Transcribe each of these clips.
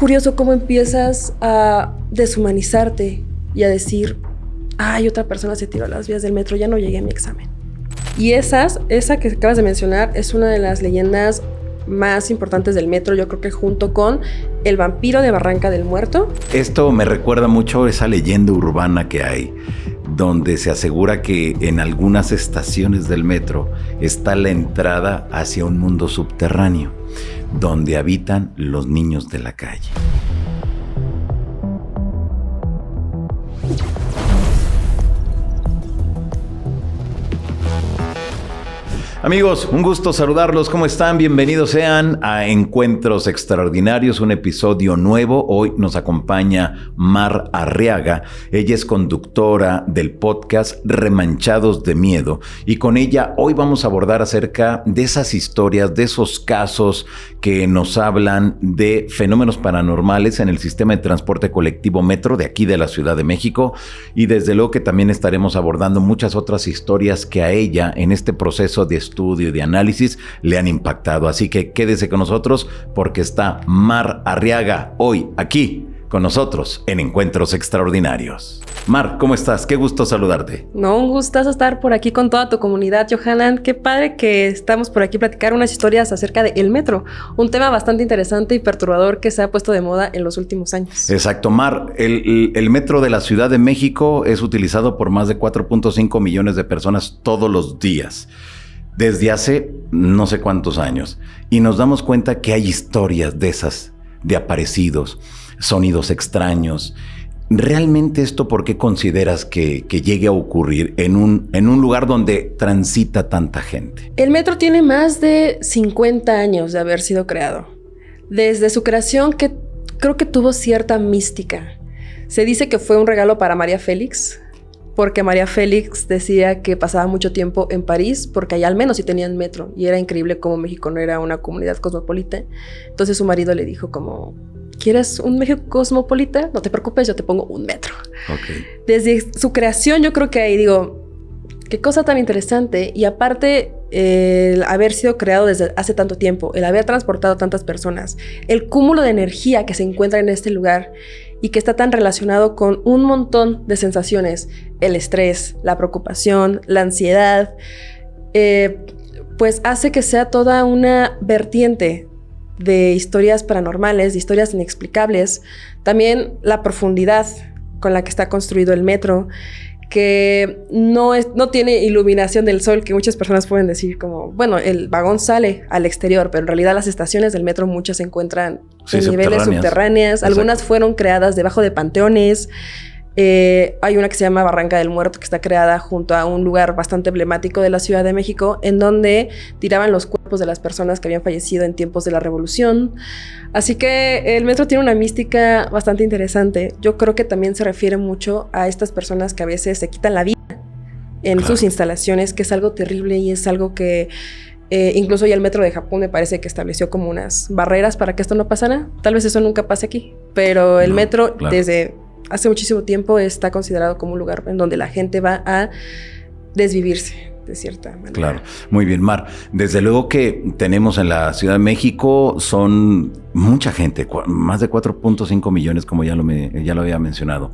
curioso cómo empiezas a deshumanizarte y a decir, ay, otra persona se tiró a las vías del metro, ya no llegué a mi examen. Y esa que acabas de mencionar es una de las leyendas más importantes del metro, yo creo que junto con el vampiro de Barranca del Muerto. Esto me recuerda mucho a esa leyenda urbana que hay, donde se asegura que en algunas estaciones del metro está la entrada hacia un mundo subterráneo, donde habitan los niños de la calle. Amigos, un gusto saludarlos. ¿Cómo están? Bienvenidos sean a Encuentros Extraordinarios, un episodio nuevo. Hoy nos acompaña Mar Arriaga. Ella es conductora del podcast Remanchados de Miedo y con ella hoy vamos a abordar acerca de esas historias, de esos casos que nos hablan de fenómenos paranormales en el sistema de transporte colectivo metro de aquí de la Ciudad de México, y desde luego que también estaremos abordando muchas otras historias que a ella en este proceso de estudio y de análisis le han impactado. Así que quédese con nosotros porque está Mar Arriaga hoy aquí con nosotros en Encuentros Extraordinarios. Mar, ¿cómo estás? Qué gusto saludarte. No, un gustazo estar por aquí con toda tu comunidad, Johanan. Qué padre que estamos por aquí a platicar unas historias acerca del metro, un tema bastante interesante y perturbador que se ha puesto de moda en los últimos años. Exacto, Mar. El metro de la Ciudad de México es utilizado por más de 4.5 millones de personas todos los días, desde hace no sé cuántos años. Y nos damos cuenta que hay historias de esas, de aparecidos, sonidos extraños. ¿Realmente esto por qué consideras que llegue a ocurrir en un lugar donde transita tanta gente? El metro tiene más de 50 años de haber sido creado. Desde su creación, que creo que tuvo cierta mística. Se dice que fue un regalo para María Félix, porque María Félix decía que pasaba mucho tiempo en París, porque allá al menos sí tenían metro, y era increíble cómo México no era una comunidad cosmopolita. Entonces su marido le dijo como, ¿quieres un México cosmopolita? No te preocupes, yo te pongo un metro. Okay. Desde su creación yo creo que ahí digo, qué cosa tan interesante. Y aparte, el haber sido creado desde hace tanto tiempo, el haber transportado tantas personas, el cúmulo de energía que se encuentra en este lugar y que está tan relacionado con un montón de sensaciones, el estrés, la preocupación, la ansiedad, pues hace que sea toda una vertiente de historias paranormales, de historias inexplicables. También la profundidad con la que está construido el metro, que no tiene iluminación del sol, que muchas personas pueden decir como, bueno, el vagón sale al exterior, pero en realidad las estaciones del metro muchas se encuentran en niveles subterráneas. Algunas fueron creadas debajo de panteones. Hay una que se llama Barranca del Muerto, que está creada junto a un lugar bastante emblemático de la Ciudad de México, en donde tiraban los cuerpos de las personas que habían fallecido en tiempos de la Revolución. Así que el metro tiene una mística bastante interesante. Yo creo que también se refiere mucho a estas personas que a veces se quitan la vida en sus instalaciones, que es algo terrible y es algo que incluso ya el metro de Japón me parece que estableció como unas barreras para que esto no pasara. Tal vez eso nunca pase aquí, pero el metro desde hace muchísimo tiempo está considerado como un lugar en donde la gente va a desvivirse de cierta manera. Claro, muy bien, Mar. Desde luego que tenemos en la Ciudad de México, son mucha gente, más de 4.5 millones, como ya lo había mencionado.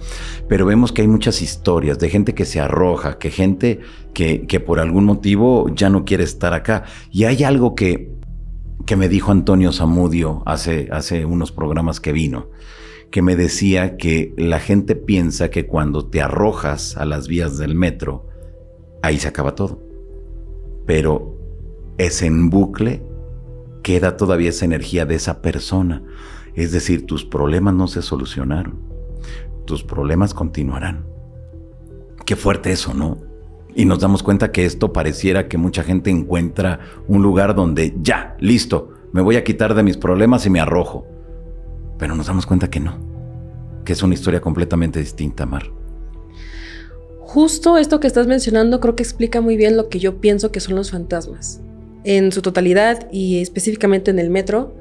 Pero vemos que hay muchas historias de gente que se arroja, que gente que por algún motivo ya no quiere estar acá. Y hay algo que me dijo Antonio Zamudio hace unos programas que vino, que me decía que la gente piensa que cuando te arrojas a las vías del metro, ahí se acaba todo. Pero es en bucle, queda todavía esa energía de esa persona. Es decir, tus problemas no se solucionaron. Tus problemas continuarán. Qué fuerte eso, ¿no? Y nos damos cuenta que esto pareciera que mucha gente encuentra un lugar donde ya, listo, me voy a quitar de mis problemas y me arrojo. Pero nos damos cuenta que no, que es una historia completamente distinta, Mar. Justo esto que estás mencionando creo que explica muy bien lo que yo pienso que son los fantasmas. En su totalidad y específicamente en el metro,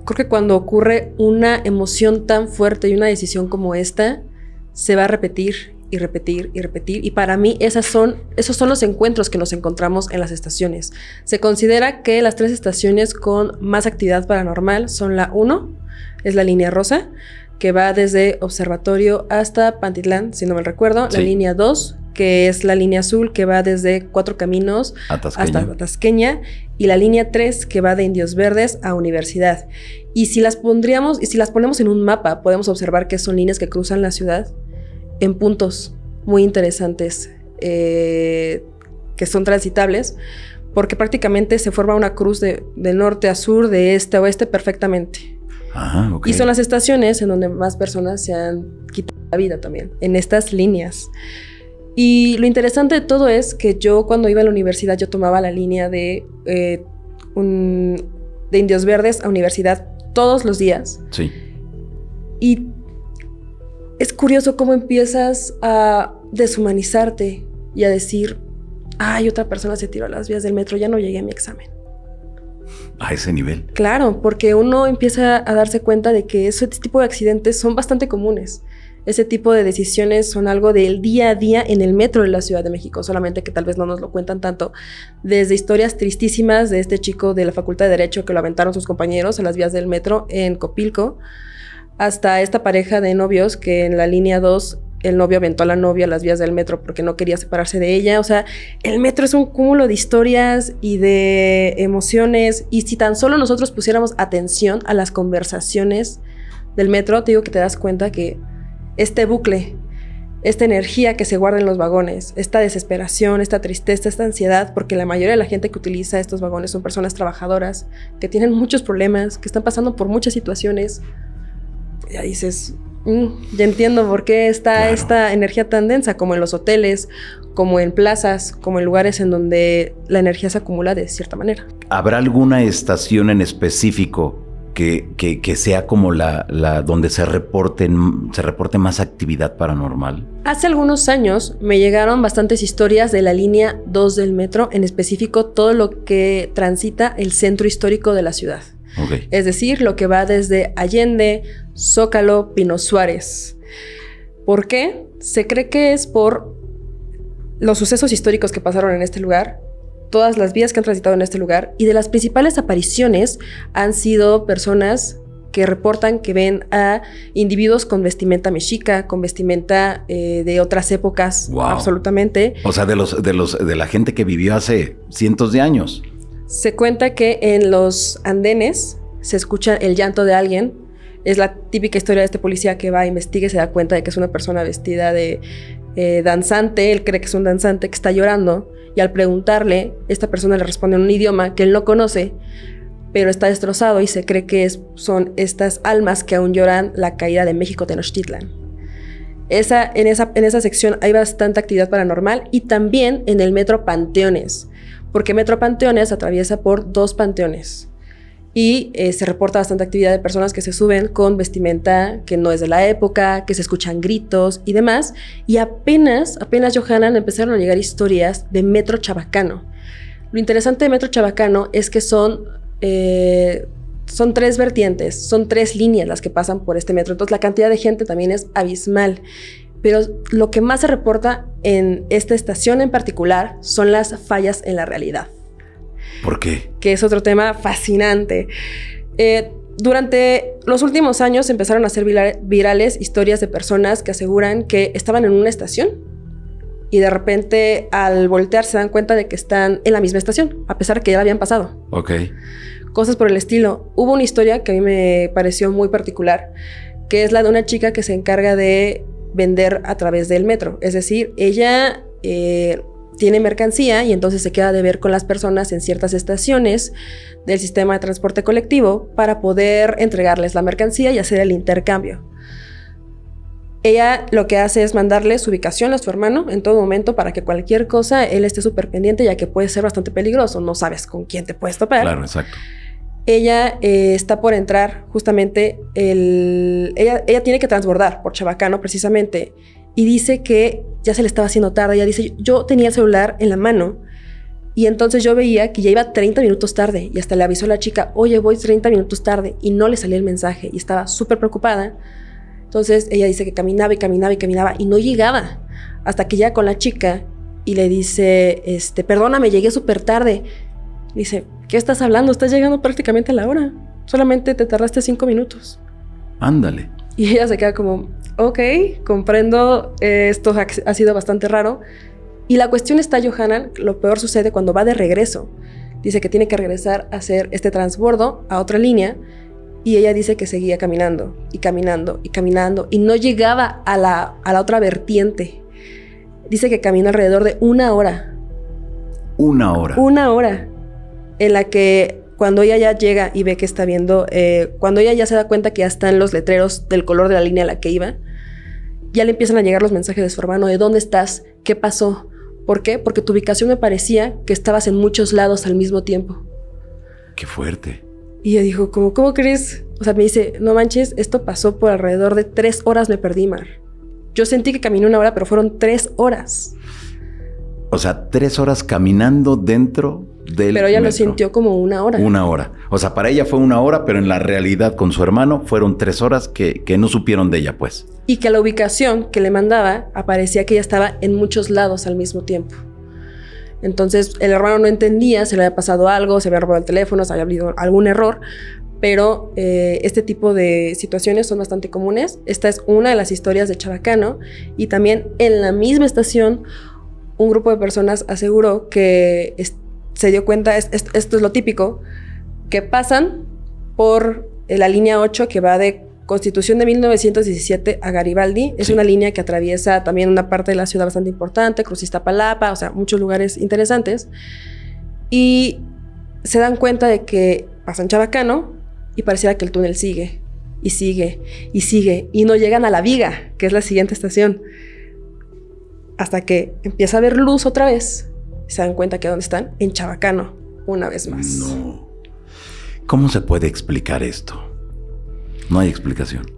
creo que cuando ocurre una emoción tan fuerte y una decisión como esta, se va a repetir y repetir y repetir. Y para mí esos son los encuentros que nos encontramos en las estaciones. Se considera que las 3 estaciones con más actividad paranormal son la 1, es la línea rosa, que va desde Observatorio hasta Pantitlán, si no me recuerdo. Sí. La línea 2, que es la línea azul, que va desde Cuatro Caminos hasta Tasqueña. Y la línea 3, que va de Indios Verdes a Universidad. Y si las ponemos en un mapa, podemos observar que son líneas que cruzan la ciudad en puntos muy interesantes, que son transitables, porque prácticamente se forma una cruz de norte a sur, de este a oeste perfectamente. Ah, okay. Y son las estaciones en donde más personas se han quitado la vida también, en estas líneas. Y lo interesante de todo es que yo cuando iba a la universidad, yo tomaba la línea de Indios Verdes a Universidad todos los días. Sí. Y es curioso cómo empiezas a deshumanizarte y a decir, ay, otra persona se tiró a las vías del metro, ya no llegué a mi examen. A ese nivel. Claro, porque uno empieza a darse cuenta de que ese tipo de accidentes son bastante comunes. Ese tipo de decisiones son algo del día a día en el metro de la Ciudad de México, solamente que tal vez no nos lo cuentan tanto. Desde historias tristísimas de este chico de la Facultad de Derecho que lo aventaron sus compañeros a las vías del metro en Copilco, hasta esta pareja de novios que en la línea 2 el novio aventó a la novia a las vías del metro porque no quería separarse de ella. O sea, el metro es un cúmulo de historias y de emociones, y si tan solo nosotros pusiéramos atención a las conversaciones del metro, te digo que te das cuenta que este bucle, esta energía que se guarda en los vagones, esta desesperación, esta tristeza, esta ansiedad, porque la mayoría de la gente que utiliza estos vagones son personas trabajadoras, que tienen muchos problemas, que están pasando por muchas situaciones. Ya dices, ya entiendo por qué está esta energía tan densa, como en los hoteles, como en plazas, como en lugares en donde la energía se acumula de cierta manera. ¿Habrá alguna estación en específico que sea como la donde se reporte más actividad paranormal? Hace algunos años me llegaron bastantes historias de la línea 2 del metro, en específico todo lo que transita el centro histórico de la ciudad. Okay. Es decir, lo que va desde Allende, Zócalo, Pino Suárez. ¿Por qué? Se cree que es por los sucesos históricos que pasaron en este lugar, todas las vías que han transitado en este lugar, y de las principales apariciones han sido personas que reportan que ven a individuos con vestimenta mexica, con vestimenta de otras épocas. Wow. Absolutamente. O sea, de la gente que vivió hace cientos de años. Se cuenta que en los andenes se escucha el llanto de alguien. Es la típica historia de este policía que va, investiga y se da cuenta de que es una persona vestida de danzante. Él cree que es un danzante que está llorando, y al preguntarle, esta persona le responde en un idioma que él no conoce, pero está destrozado, y se cree que son estas almas que aún lloran la caída de México Tenochtitlan. En esa sección hay bastante actividad paranormal, y también en el metro Panteones, porque Metro Panteones atraviesa por 2 panteones. Y se reporta bastante actividad de personas que se suben con vestimenta que no es de la época, que se escuchan gritos y demás. Y apenas, Johanna, empezaron a llegar historias de Metro Chabacano. Lo interesante de Metro Chabacano es que son 3 vertientes, son 3 líneas las que pasan por este metro. Entonces la cantidad de gente también es abismal. Pero lo que más se reporta en esta estación en particular son las fallas en la realidad. ¿Por qué? Que es otro tema fascinante. Durante los últimos años empezaron a ser virales historias de personas que aseguran que estaban en una estación y de repente al voltear se dan cuenta de que están en la misma estación, a pesar de que ya la habían pasado. Ok. Cosas por el estilo. Hubo una historia que a mí me pareció muy particular, que es la de una chica que se encarga de vender a través del metro. Es decir, ella tiene mercancía y entonces se queda de ver con las personas en ciertas estaciones del sistema de transporte colectivo para poder entregarles la mercancía y hacer el intercambio. Ella lo que hace es mandarle su ubicación a su hermano en todo momento para que cualquier cosa él esté súper pendiente, ya que puede ser bastante peligroso, no sabes con quién te puedes topar. Claro, exacto. Ella está por entrar justamente, ella tiene que transbordar por Chabacano precisamente, y dice que ya se le estaba haciendo tarde. Ella dice, yo tenía el celular en la mano y entonces yo veía que ya iba 30 minutos tarde, y hasta le avisó a la chica, oye, voy 30 minutos tarde, y no le salía el mensaje y estaba súper preocupada. Entonces ella dice que caminaba y no llegaba, hasta que llega con la chica y le dice, perdóname, llegué súper tarde. Dice, ¿qué estás hablando? Estás llegando prácticamente a la hora. Solamente te tardaste 5 minutos. Ándale. Y ella se queda como, ok, comprendo, esto ha sido bastante raro. Y la cuestión está, Johanna, lo peor sucede cuando va de regreso. Dice que tiene que regresar a hacer este transbordo a otra línea. Y ella dice que seguía caminando y caminando y caminando y no llegaba a la otra vertiente. Dice que caminó alrededor de 1 hora. 1 hora. 1 hora. En la que cuando ella ya llega y ve que está viendo, cuando ella ya se da cuenta que ya están los letreros del color de la línea a la que iba, ya le empiezan a llegar los mensajes de su hermano de ¿dónde estás? ¿Qué pasó? ¿Por qué? Porque tu ubicación me parecía que estabas en muchos lados al mismo tiempo. Qué fuerte. Y ella dijo, ¿cómo crees? O sea, me dice, no manches, esto pasó por alrededor de 3 horas, me perdí, Mar. Yo sentí que caminé 1 hora, pero fueron 3 horas. O sea, 3 horas caminando dentro del Pero ella metro. lo sintió como 1 hora. 1 hora. O sea, para ella fue 1 hora, pero en la realidad con su hermano fueron 3 horas que no supieron de ella, pues. Y que la ubicación que le mandaba aparecía que ella estaba en muchos lados al mismo tiempo. Entonces el hermano no entendía, se le había pasado algo, se había robado el teléfono, se había habido algún error, pero este tipo de situaciones son bastante comunes. Esta es una de las historias de Chabacano y también en la misma estación un grupo de personas aseguró que se dio cuenta, esto es lo típico, que pasan por la línea 8 que va de Constitución de 1917 a Garibaldi. Es una línea que atraviesa también una parte de la ciudad bastante importante, cruza Iztapalapa, o sea, muchos lugares interesantes. Y se dan cuenta de que pasan Chabacano y pareciera que el túnel sigue, y sigue, y sigue, y no llegan a La Viga, que es la siguiente estación. Hasta que empieza a haber luz otra vez, y se dan cuenta que ¿dónde están? En Chabacano, una vez más. No. ¿Cómo se puede explicar esto? No hay explicación.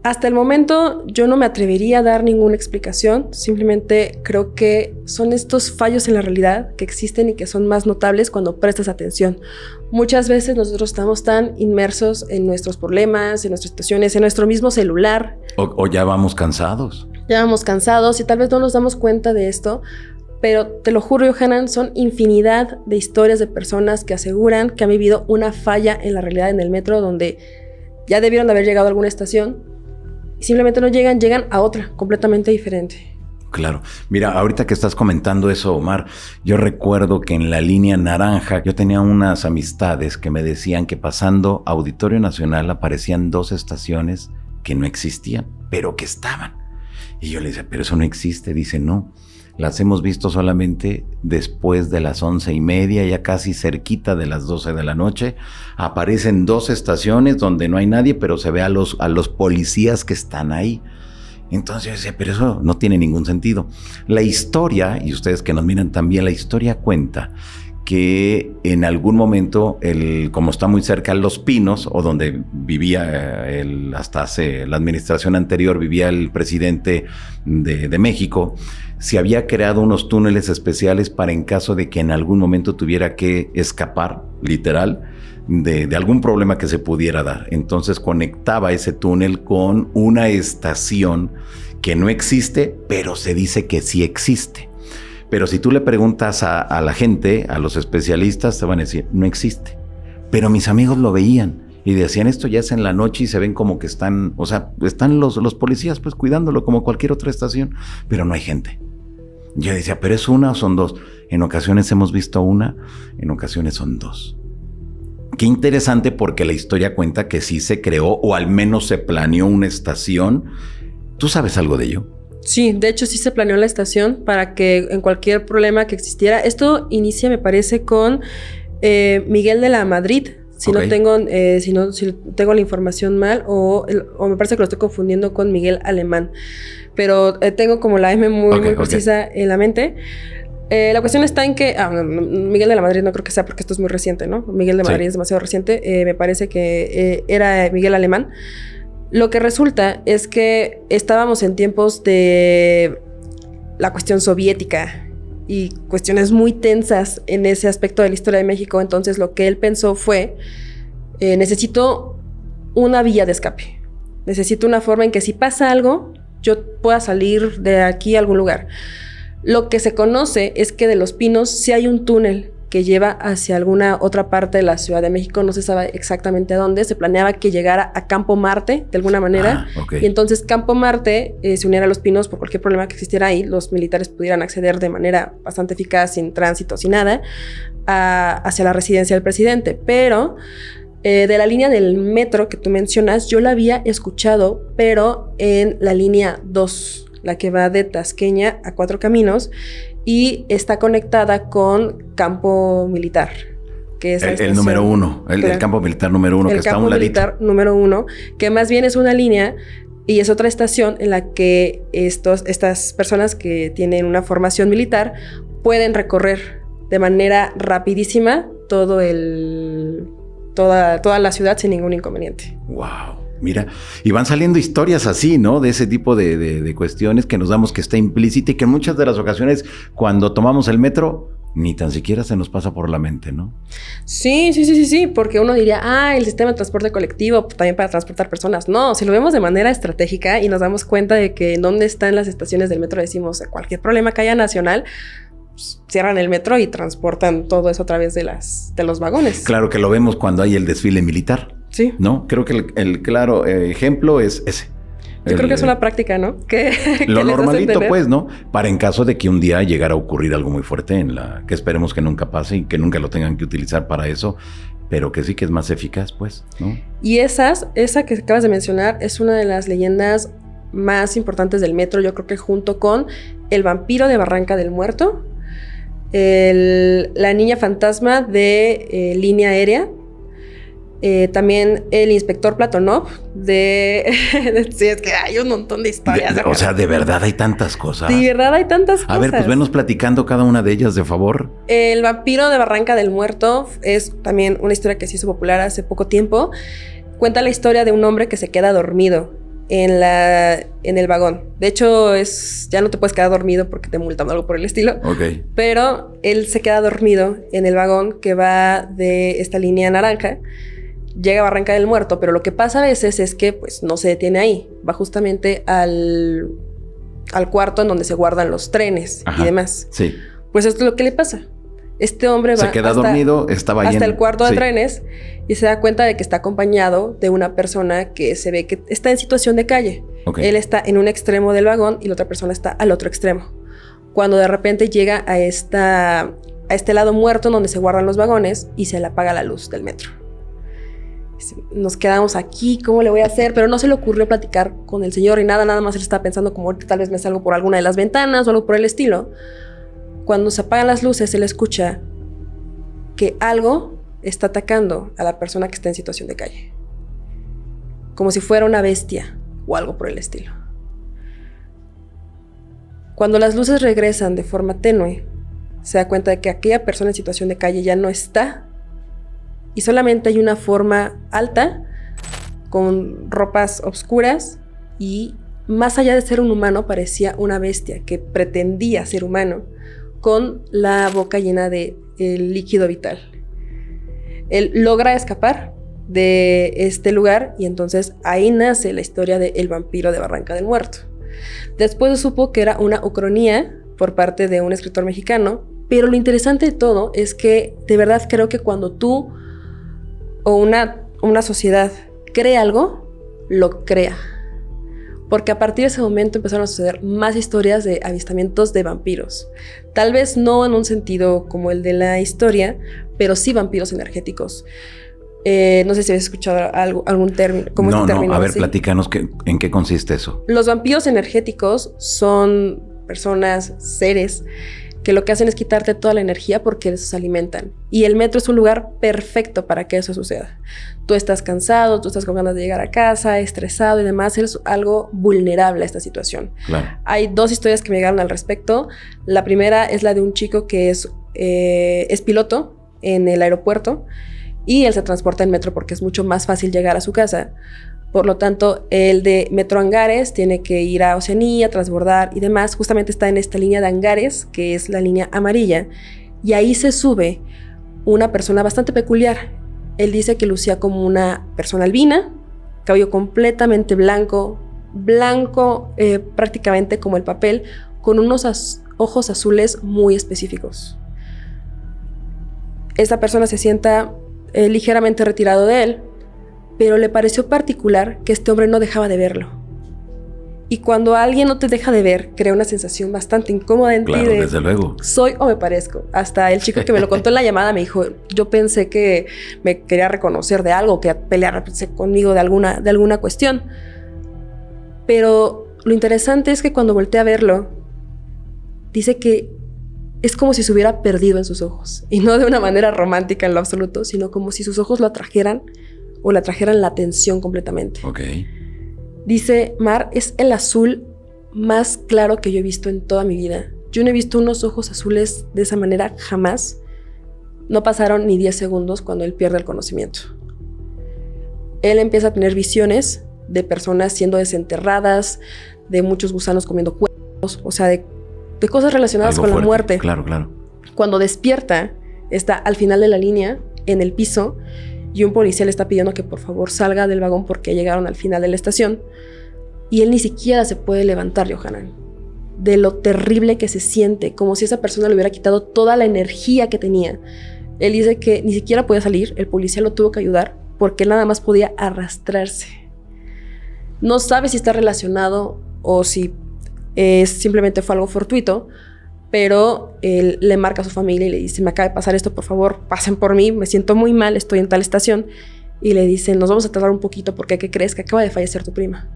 Hasta el momento yo no me atrevería a dar ninguna explicación. Simplemente creo que son estos fallos en la realidad que existen y que son más notables cuando prestas atención. Muchas veces nosotros estamos tan inmersos en nuestros problemas, en nuestras situaciones, en nuestro mismo celular. O ya vamos cansados. Ya vamos cansados y tal vez no nos damos cuenta de esto. Pero te lo juro, Johanna, son infinidad de historias de personas que aseguran que han vivido una falla en la realidad en el metro donde ya debieron de haber llegado a alguna estación y simplemente no llegan a otra completamente diferente. Claro. Mira, ahorita que estás comentando eso, Omar, yo recuerdo que en la línea naranja yo tenía unas amistades que me decían que pasando Auditorio Nacional aparecían 2 estaciones que no existían, pero que estaban. Y yo le decía, pero eso no existe. Dice, no, las hemos visto solamente después de las 11:30, ya casi cerquita de las 12 de la noche. Aparecen 2 estaciones donde no hay nadie, pero se ve a los policías que están ahí. Entonces yo decía, pero eso no tiene ningún sentido. La historia, y ustedes que nos miran también, la historia cuenta que en algún momento, como está muy cerca Los Pinos, o donde vivía hasta hace la administración anterior, vivía el presidente de México, se había creado unos túneles especiales para en caso de que en algún momento tuviera que escapar, literal, de algún problema que se pudiera dar. Entonces conectaba ese túnel con una estación que no existe, pero se dice que sí existe. Pero si tú le preguntas a la gente, a los especialistas, te van a decir, no existe. Pero mis amigos lo veían y decían, esto ya es en la noche y se ven como que están, o sea, están los policías pues cuidándolo como cualquier otra estación, pero no hay gente. Yo decía, ¿pero es una o son 2? En ocasiones hemos visto una, en ocasiones son 2. Qué interesante, porque la historia cuenta que sí se creó o al menos se planeó una estación. ¿Tú sabes algo de ello? Sí, de hecho sí se planeó la estación para que en cualquier problema que existiera. Esto inicia, me parece, con Miguel de la Madrid. Si no tengo la información mal, o me parece que lo estoy confundiendo con Miguel Alemán. Pero tengo como la M muy precisa en la mente. La cuestión está en que Miguel de la Madrid no creo que sea, porque esto es muy reciente, ¿no? Miguel de Madrid es demasiado reciente. Me parece que era Miguel Alemán. Lo que resulta es que estábamos en tiempos de la cuestión soviética y cuestiones muy tensas en ese aspecto de la historia de México. Entonces lo que él pensó fue, necesito una vía de escape. Necesito una forma en que si pasa algo, yo pueda salir de aquí a algún lugar. Lo que se conoce es que de Los Pinos sí hay un túnel que lleva hacia alguna otra parte de la Ciudad de México, no se sabe exactamente a dónde. Se planeaba que llegara a Campo Marte de alguna manera, y entonces Campo Marte se uniera a Los Pinos por cualquier problema que existiera ahí, los militares pudieran acceder de manera bastante eficaz, sin tránsito, sin nada, hacia la residencia del presidente. Pero de la línea del metro que tú mencionas, yo la había escuchado, pero en la línea 2, la que va de Tasqueña a Cuatro Caminos, y está conectada con Campo Militar, que es el número 1, el campo militar número 1, que está a un ladito. El campo militar número 1, que más bien es una línea y es otra estación en la que estas personas que tienen una formación militar pueden recorrer de manera rapidísima toda la ciudad sin ningún inconveniente. ¡Wow! Mira, y van saliendo historias así, ¿no? De ese tipo de cuestiones que nos damos que está implícita y que en muchas de las ocasiones cuando tomamos el metro ni tan siquiera se nos pasa por la mente, ¿no? Sí, porque uno diría, el sistema de transporte colectivo también para transportar personas. No, si lo vemos de manera estratégica y nos damos cuenta de que en dónde están las estaciones del metro, decimos, cualquier problema que haya nacional, cierran el metro y transportan todo eso a través de los vagones. Claro que lo vemos cuando hay el desfile militar. Sí. ¿No? Creo que el claro ejemplo es ese. Yo creo que es una práctica, ¿no? Lo normalito, pues, ¿no? Para en caso de que un día llegara a ocurrir algo muy fuerte que esperemos que nunca pase y que nunca lo tengan que utilizar para eso, pero que sí que es más eficaz, pues, ¿no? Y esa que acabas de mencionar es una de las leyendas más importantes del metro, yo creo que junto con el vampiro de Barranca del Muerto, la niña fantasma de línea aérea, también el inspector Platonov sí, es que hay un montón de historias. O sea, de verdad hay tantas cosas. De verdad hay tantas cosas. A ver, pues venos platicando cada una de ellas, de favor. El vampiro de Barranca del Muerto es también una historia que se hizo popular hace poco tiempo. Cuenta la historia de un hombre que se queda dormido en el vagón. De hecho, ya no te puedes quedar dormido porque te multan o algo por el estilo. Ok. Pero él se queda dormido en el vagón que va de esta línea naranja. Llega a Barranca del Muerto, pero lo que pasa a veces es que pues no se detiene ahí. Va justamente al cuarto en donde se guardan los trenes. Ajá, y demás. Sí. Pues esto es lo que le pasa. Este hombre va se queda dormido, estaba hasta el cuarto de sí. trenes y se da cuenta de que está acompañado de una persona que se ve que está en situación de calle. Okay. Él está en un extremo del vagón y la otra persona está al otro extremo. Cuando de repente llega a este lado muerto donde se guardan los vagones y se le apaga la luz del metro. Nos quedamos aquí, ¿cómo le voy a hacer? Pero no se le ocurrió platicar con el señor y nada más él estaba pensando como tal vez me salgo por alguna de las ventanas o algo por el estilo. Cuando se apagan las luces, él escucha que algo está atacando a la persona que está en situación de calle. Como si fuera una bestia o algo por el estilo. Cuando las luces regresan de forma tenue, se da cuenta de que aquella persona en situación de calle ya no está y solamente hay una forma alta con ropas oscuras y más allá de ser un humano parecía una bestia que pretendía ser humano con la boca llena de líquido vital. Él logra escapar de este lugar y entonces ahí nace la historia de El vampiro de Barranca del Muerto. Después se supo que era una ucronía por parte de un escritor mexicano, pero lo interesante de todo es que de verdad creo que cuando tú o una sociedad cree algo, lo crea. Porque a partir de ese momento empezaron a suceder más historias de avistamientos de vampiros. Tal vez no en un sentido como el de la historia, pero sí vampiros energéticos. No sé si habéis escuchado algún término. No, a ver, platícanos en qué consiste eso. Los vampiros energéticos son personas, seres, que lo que hacen es quitarte toda la energía porque se alimentan. Y el metro es un lugar perfecto para que eso suceda. Tú estás cansado, tú estás con ganas de llegar a casa, estresado y demás, eres algo vulnerable a esta situación. Claro. Hay 2 historias que me llegaron al respecto. La primera es la de un chico que es piloto en el aeropuerto y él se transporta en metro porque es mucho más fácil llegar a su casa. Por lo tanto, el de Metro Angares tiene que ir a Oceanía, transbordar y demás. Justamente está en esta línea de Angares, que es la línea amarilla. Y ahí se sube una persona bastante peculiar. Él dice que lucía como una persona albina, cabello completamente blanco, prácticamente como el papel, con unos ojos azules muy específicos. esta persona se sienta ligeramente retirado de él, pero le pareció particular que este hombre no dejaba de verlo. Y cuando alguien no te deja de ver, crea una sensación bastante incómoda en ti. Claro, desde luego. ¿Soy o me parezco? Hasta el chico que me lo contó en la llamada me dijo, yo pensé que me quería reconocer de algo, que pelearse conmigo de alguna cuestión. Pero lo interesante es que cuando volteé a verlo, dice que es como si se hubiera perdido en sus ojos. Y no de una manera romántica en lo absoluto, sino como si sus ojos lo atrajeran o le atrajeran la atención completamente. Ok. Dice, Mar, es el azul más claro que yo he visto en toda mi vida. Yo no he visto unos ojos azules de esa manera jamás. No pasaron ni 10 segundos cuando él pierde el conocimiento. Él empieza a tener visiones de personas siendo desenterradas, de muchos gusanos comiendo cuerpos, o sea, de cosas relacionadas Algo con fuerte. la muerte. Claro, claro. Cuando despierta, está al final de la línea, en el piso, y un policía le está pidiendo que por favor salga del vagón porque llegaron al final de la estación. Y él ni siquiera se puede levantar, Johanan. De lo terrible que se siente, como si esa persona le hubiera quitado toda la energía que tenía. Él dice que ni siquiera podía salir, el policía lo tuvo que ayudar porque él nada más podía arrastrarse. No sabe si está relacionado o si simplemente fue algo fortuito, pero él le marca a su familia y le dice, me acaba de pasar esto, por favor, pasen por mí, me siento muy mal, estoy en tal estación. Y le dicen, nos vamos a tardar un poquito porque ¿qué crees? Que acaba de fallecer tu prima.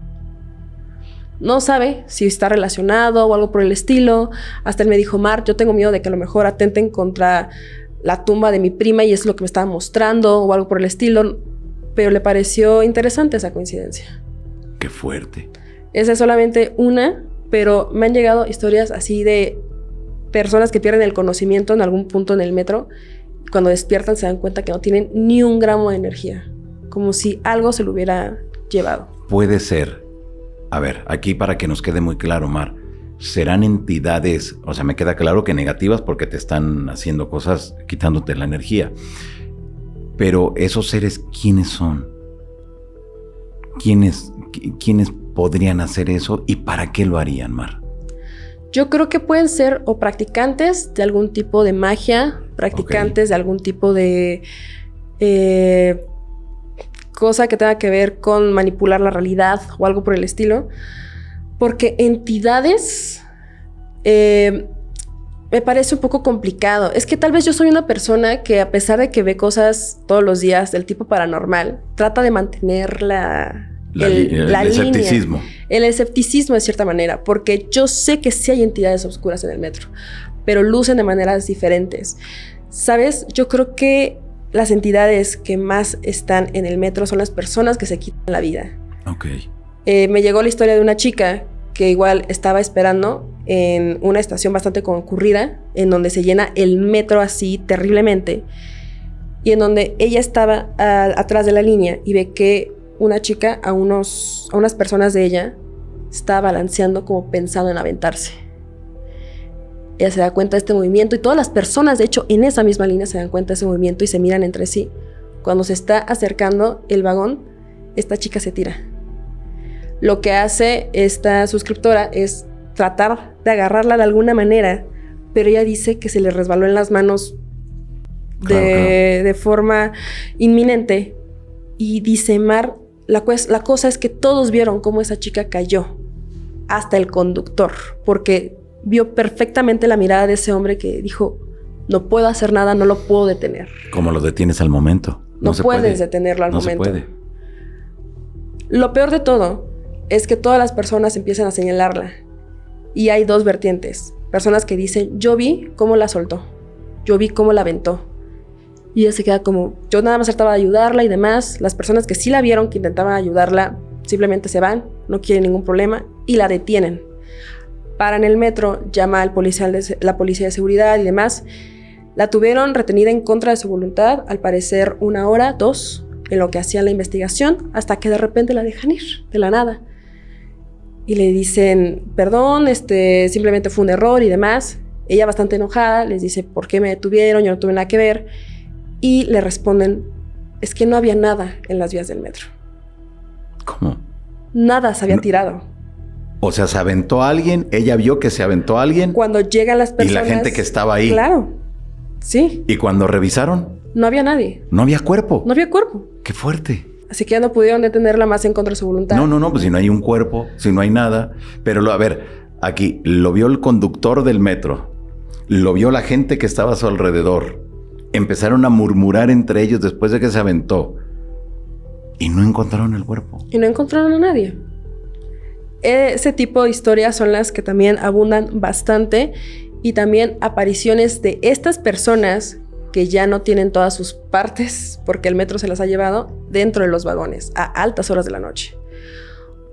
No sabe si está relacionado o algo por el estilo. Hasta él me dijo, Mar, yo tengo miedo de que a lo mejor atenten contra la tumba de mi prima y es lo que me estaba mostrando o algo por el estilo. Pero le pareció interesante esa coincidencia. Qué fuerte. Esa es solamente una, pero me han llegado historias así de personas que pierden el conocimiento en algún punto en el metro. Cuando despiertan se dan cuenta que no tienen ni un gramo de energía. Como si algo se lo hubiera llevado. Puede ser. A ver, aquí para que nos quede muy claro, Mar, serán entidades, o sea, me queda claro que negativas porque te están haciendo cosas quitándote la energía. Pero esos seres, ¿quiénes son? ¿Quiénes podrían hacer eso y para qué lo harían, Mar? Yo creo que pueden ser o practicantes de algún tipo de magia, practicantes de algún tipo de cosa que tenga que ver con manipular la realidad o algo por el estilo. Porque entidades me parece un poco complicado. Es que tal vez yo soy una persona que a pesar de que ve cosas todos los días del tipo paranormal, trata de mantener el escepticismo. El escepticismo de cierta manera, porque yo sé que sí hay entidades oscuras en el metro, pero lucen de maneras diferentes. ¿Sabes? Yo creo que las entidades que más están en el metro son las personas que se quitan la vida. Ok. Me llegó la historia de una chica que igual estaba esperando en una estación bastante concurrida, en donde se llena el metro así terriblemente, y en donde ella estaba atrás de la línea y ve que una chica a unas personas de ella está balanceando como pensando en aventarse. Ella se da cuenta de este movimiento y todas las personas, de hecho, en esa misma línea se dan cuenta de ese movimiento y se miran entre sí. Cuando se está acercando el vagón, esta chica se tira. Lo que hace esta suscriptora es tratar de agarrarla de alguna manera, pero ella dice que se le resbaló en las manos de forma inminente. Y dice, Mar, la cosa es que todos vieron cómo esa chica cayó, hasta el conductor, porque vio perfectamente la mirada de ese hombre que dijo, no puedo hacer nada, no lo puedo detener. ¿Cómo lo detienes al momento? No puedes detenerlo al momento. No se puede. Lo peor de todo es que todas las personas empiezan a señalarla. Y hay dos vertientes. Personas que dicen, yo vi cómo la soltó, yo vi cómo la aventó. Y ella se queda como, yo nada más trataba de ayudarla y demás. Las personas que sí la vieron, que intentaban ayudarla, simplemente se van, no quieren ningún problema y la detienen. Paran el metro, llama al la policía de seguridad y demás. La tuvieron retenida en contra de su voluntad, al parecer 1 hora, 2, en lo que hacían la investigación, hasta que de repente la dejan ir, de la nada. Y le dicen, perdón, simplemente fue un error y demás. Ella bastante enojada, les dice, ¿por qué me detuvieron? Yo no tuve nada que ver. Y le responden, es que no había nada en las vías del metro. ¿Cómo? Nada se había tirado. O sea, se aventó a alguien, ella vio que se aventó a alguien. Cuando llegan las personas... Y la gente que estaba ahí. Claro. Sí. ¿Y cuando revisaron? No había nadie. No había cuerpo. No había cuerpo. ¡Qué fuerte! Así que ya no pudieron detenerla más en contra de su voluntad. No, pues si no hay un cuerpo, si no hay nada. Pero a ver, aquí lo vio el conductor del metro, lo vio la gente que estaba a su alrededor. Empezaron a murmurar entre ellos después de que se aventó. Y no encontraron el cuerpo. Y no encontraron a nadie. Ese tipo de historias son las que también abundan bastante. Y también apariciones de estas personas que ya no tienen todas sus partes porque el metro se las ha llevado dentro de los vagones a altas horas de la noche.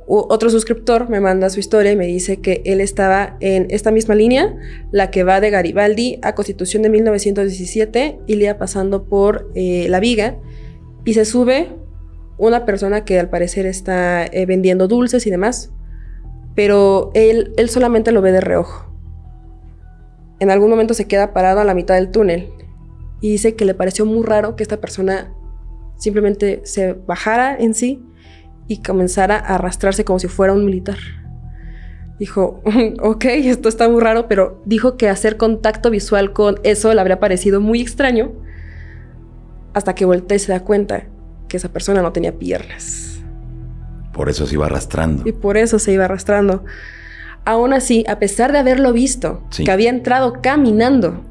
Otro suscriptor me manda su historia y me dice que él estaba en esta misma línea, la que va de Garibaldi a Constitución de 1917, y le iba pasando por La Viga, y se sube una persona que al parecer está vendiendo dulces y demás, pero él solamente lo ve de reojo. En algún momento se queda parado a la mitad del túnel y dice que le pareció muy raro que esta persona simplemente se bajara en sí y comenzara a arrastrarse como si fuera un militar. Dijo, ok, esto está muy raro, pero dijo que hacer contacto visual con eso le habría parecido muy extraño, hasta que voltea y se da cuenta que esa persona no tenía piernas. Por eso se iba arrastrando. Y por eso se iba arrastrando. Aún así, a pesar de haberlo visto, sí, que había entrado caminando,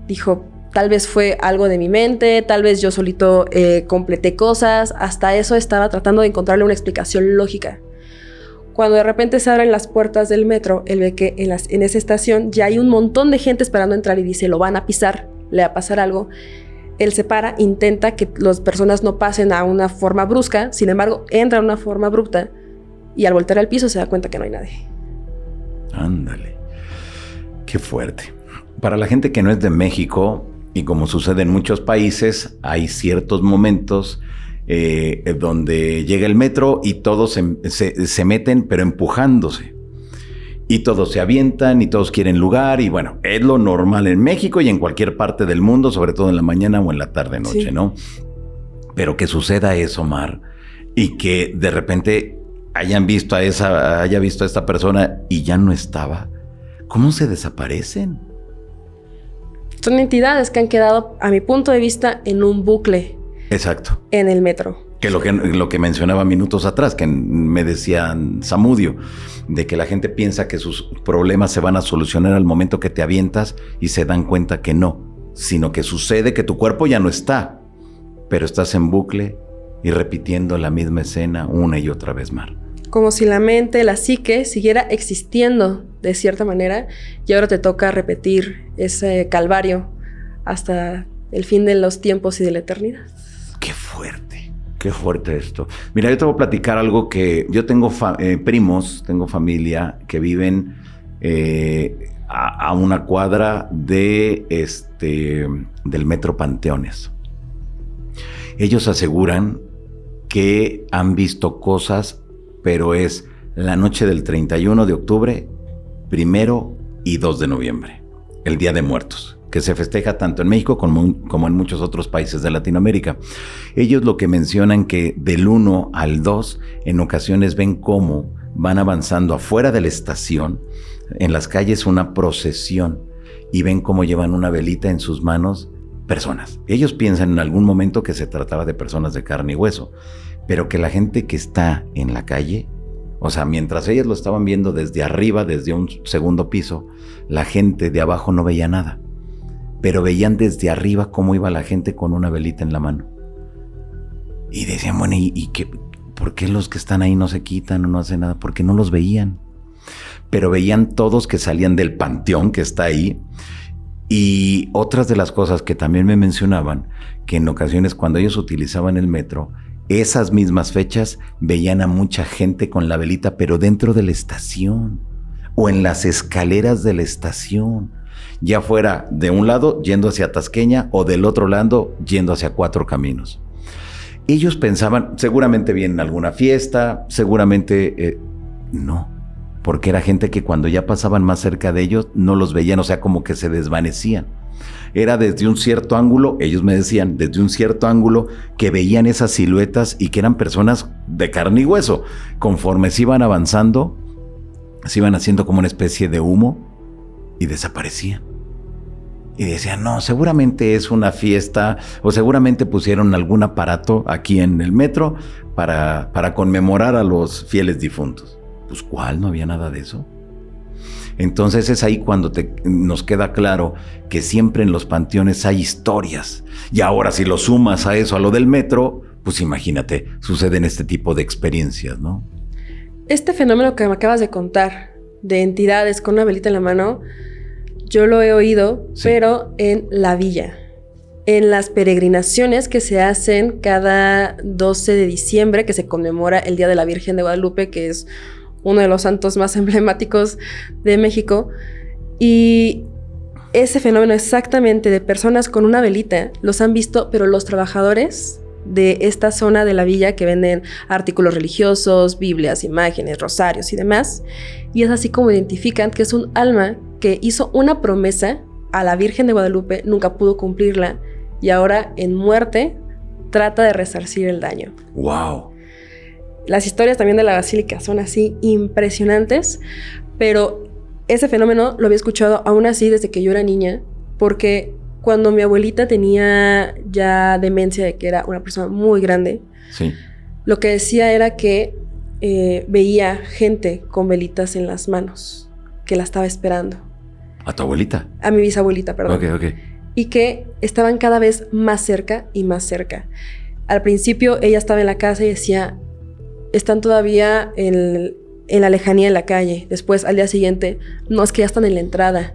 dijo, tal vez fue algo de mi mente, tal vez yo solito completé cosas, hasta eso estaba tratando de encontrarle una explicación lógica. Cuando de repente se abren las puertas del metro, él ve que en esa estación ya hay un montón de gente esperando entrar y dice, lo van a pisar, le va a pasar algo. Él se para, intenta que las personas no pasen a una forma brusca, sin embargo, entra a una forma abrupta y al voltear al piso se da cuenta que no hay nadie. Ándale, qué fuerte. Para la gente que no es de México, y como sucede en muchos países, hay ciertos momentos donde llega el metro y todos se meten, pero empujándose. Y todos se avientan y todos quieren lugar. Y bueno, es lo normal en México y en cualquier parte del mundo, sobre todo en la mañana o en la tarde-noche, sí, ¿no? Pero que suceda eso, Mar, y que de repente haya visto a esta persona y ya no estaba. ¿Cómo se desaparecen? Son entidades que han quedado, a mi punto de vista, en un bucle. Exacto. En el metro. Que lo que mencionaba minutos atrás, que me decían Zamudio, de que la gente piensa que sus problemas se van a solucionar al momento que te avientas y se dan cuenta que no, sino que sucede que tu cuerpo ya no está, pero estás en bucle y repitiendo la misma escena una y otra vez, Mar. Como si la mente, la psique, siguiera existiendo de cierta manera y ahora te toca repetir ese calvario hasta el fin de los tiempos y de la eternidad. Qué fuerte esto. Mira, yo te voy a platicar algo que yo tengo primos, tengo familia que viven a una cuadra del Metro Panteones. Ellos aseguran que han visto cosas, pero es la noche del 31 de octubre, 1 y 2 de noviembre, el Día de Muertos, que se festeja tanto en México como en muchos otros países de Latinoamérica. Ellos lo que mencionan que del 1 al 2 en ocasiones ven cómo van avanzando afuera de la estación, en las calles una procesión, y ven cómo llevan una velita en sus manos personas. Ellos piensan en algún momento que se trataba de personas de carne y hueso, pero que la gente que está en la calle, o sea, mientras ellos lo estaban viendo desde arriba, desde un segundo piso, la gente de abajo no veía nada. Pero veían desde arriba cómo iba la gente con una velita en la mano. Y decían, bueno, ¿y qué? ¿Por qué los que están ahí no se quitan o no hacen nada? Porque no los veían. Pero veían todos que salían del panteón que está ahí. Y otras de las cosas que también me mencionaban, que en ocasiones cuando ellos utilizaban el metro, esas mismas fechas veían a mucha gente con la velita, pero dentro de la estación o en las escaleras de la estación. Ya fuera de un lado yendo hacia Tasqueña o del otro lado yendo hacia Cuatro Caminos. Ellos pensaban, seguramente vienen a alguna fiesta, seguramente no, porque era gente que cuando ya pasaban más cerca de ellos no los veían, o sea, como que se desvanecían. Era desde un cierto ángulo, ellos me decían, desde un cierto ángulo que veían esas siluetas y que eran personas de carne y hueso. Conforme se iban avanzando, se iban haciendo como una especie de humo y desaparecían. Y decían, no, seguramente es una fiesta o seguramente pusieron algún aparato aquí en el metro para conmemorar a los fieles difuntos. Pues, ¿cuál? No había nada de eso. Entonces es ahí cuando nos queda claro que siempre en los panteones hay historias. Y ahora si lo sumas a eso, a lo del metro, pues imagínate, suceden este tipo de experiencias, ¿no? Este fenómeno que me acabas de contar, de entidades con una velita en la mano, yo lo he oído, sí, pero en la villa. En las peregrinaciones que se hacen cada 12 de diciembre, que se conmemora el Día de la Virgen de Guadalupe, que es uno de los santos más emblemáticos de México. Y ese fenómeno exactamente de personas con una velita, los han visto, pero los trabajadores de esta zona de la villa que venden artículos religiosos, Biblias, imágenes, rosarios y demás. Y es así como identifican que es un alma que hizo una promesa a la Virgen de Guadalupe, nunca pudo cumplirla y ahora en muerte trata de resarcir el daño. ¡Wow! Las historias también de la basílica son así impresionantes, pero ese fenómeno lo había escuchado aún así desde que yo era niña, porque cuando mi abuelita tenía ya demencia, de que era una persona muy grande, sí, lo que decía era que veía gente con velitas en las manos, que la estaba esperando. ¿A tu abuelita? A mi bisabuelita, perdón. Ok. Y que estaban cada vez más cerca y más cerca. Al principio ella estaba en la casa y decía, están todavía en la lejanía de la calle. Después, al día siguiente, no, es que ya están en la entrada.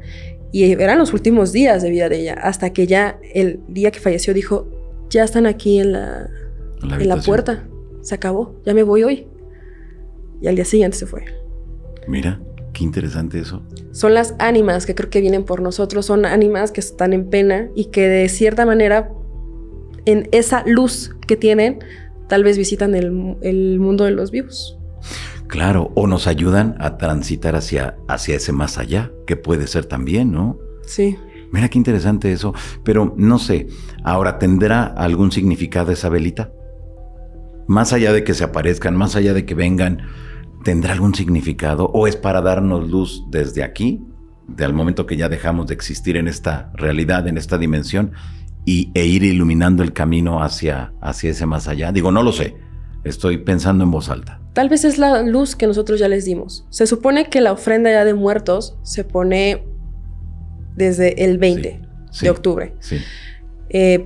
Y eran los últimos días de vida de ella, hasta que ya el día que falleció dijo, ya están aquí en la puerta, se acabó, ya me voy hoy. Y al día siguiente se fue. Mira, qué interesante eso. Son las ánimas que creo que vienen por nosotros, son ánimas que están en pena y que de cierta manera, en esa luz que tienen, tal vez visitan el mundo de los vivos. Claro, o nos ayudan a transitar hacia ese más allá, que puede ser también, ¿no? Sí. Mira qué interesante eso, pero no sé, ahora, ¿tendrá algún significado esa velita? Más allá de que se aparezcan, más allá de que vengan, ¿tendrá algún significado? ¿O es para darnos luz desde aquí, del momento que ya dejamos de existir en esta realidad, en esta dimensión, e ir iluminando el camino hacia ese más allá? Digo, no lo sé, estoy pensando en voz alta. Tal vez es la luz que nosotros ya les dimos. Se supone que la ofrenda ya de muertos se pone desde el 20 de octubre. Sí.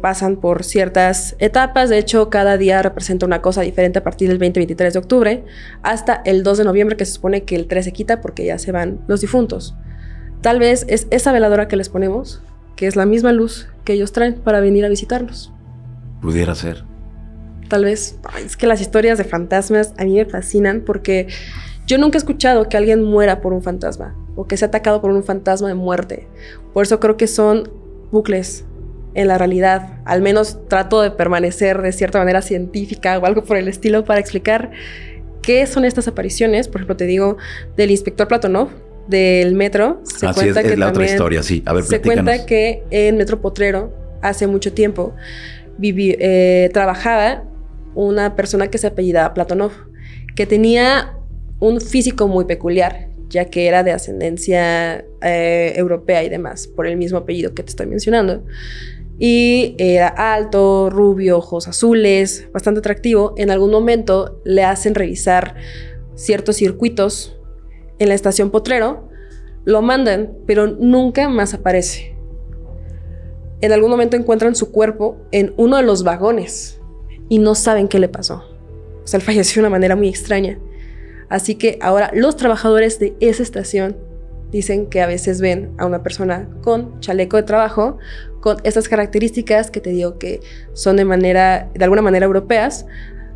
Pasan por ciertas etapas. De hecho, cada día representa una cosa diferente a partir del 20-23 de octubre hasta el 2 de noviembre, que se supone que el 3 se quita porque ya se van los difuntos. Tal vez es esa veladora que les ponemos, que es la misma luz que ellos traen para venir a visitarlos. Pudiera ser. Tal vez. Ay, es que las historias de fantasmas a mí me fascinan porque yo nunca he escuchado que alguien muera por un fantasma o que sea atacado por un fantasma de muerte. Por eso creo que son bucles en la realidad. Al menos trato de permanecer de cierta manera científica o algo por el estilo para explicar qué son estas apariciones. Por ejemplo, te digo, del inspector Platonov, del metro. Es la otra historia, sí. A ver, se cuenta que en Metro Potrero, hace mucho tiempo, trabajaba una persona que se apellidaba Platonov, que tenía un físico muy peculiar, ya que era de ascendencia europea y demás, por el mismo apellido que te estoy mencionando. Y era alto, rubio, ojos azules, bastante atractivo. En algún momento le hacen revisar ciertos circuitos en la estación Potrero, lo mandan, pero nunca más aparece. En algún momento encuentran su cuerpo en uno de los vagones y no saben qué le pasó. O sea, él falleció de una manera muy extraña. Así que ahora los trabajadores de esa estación dicen que a veces ven a una persona con chaleco de trabajo, con estas características que te digo que son de alguna manera europeas,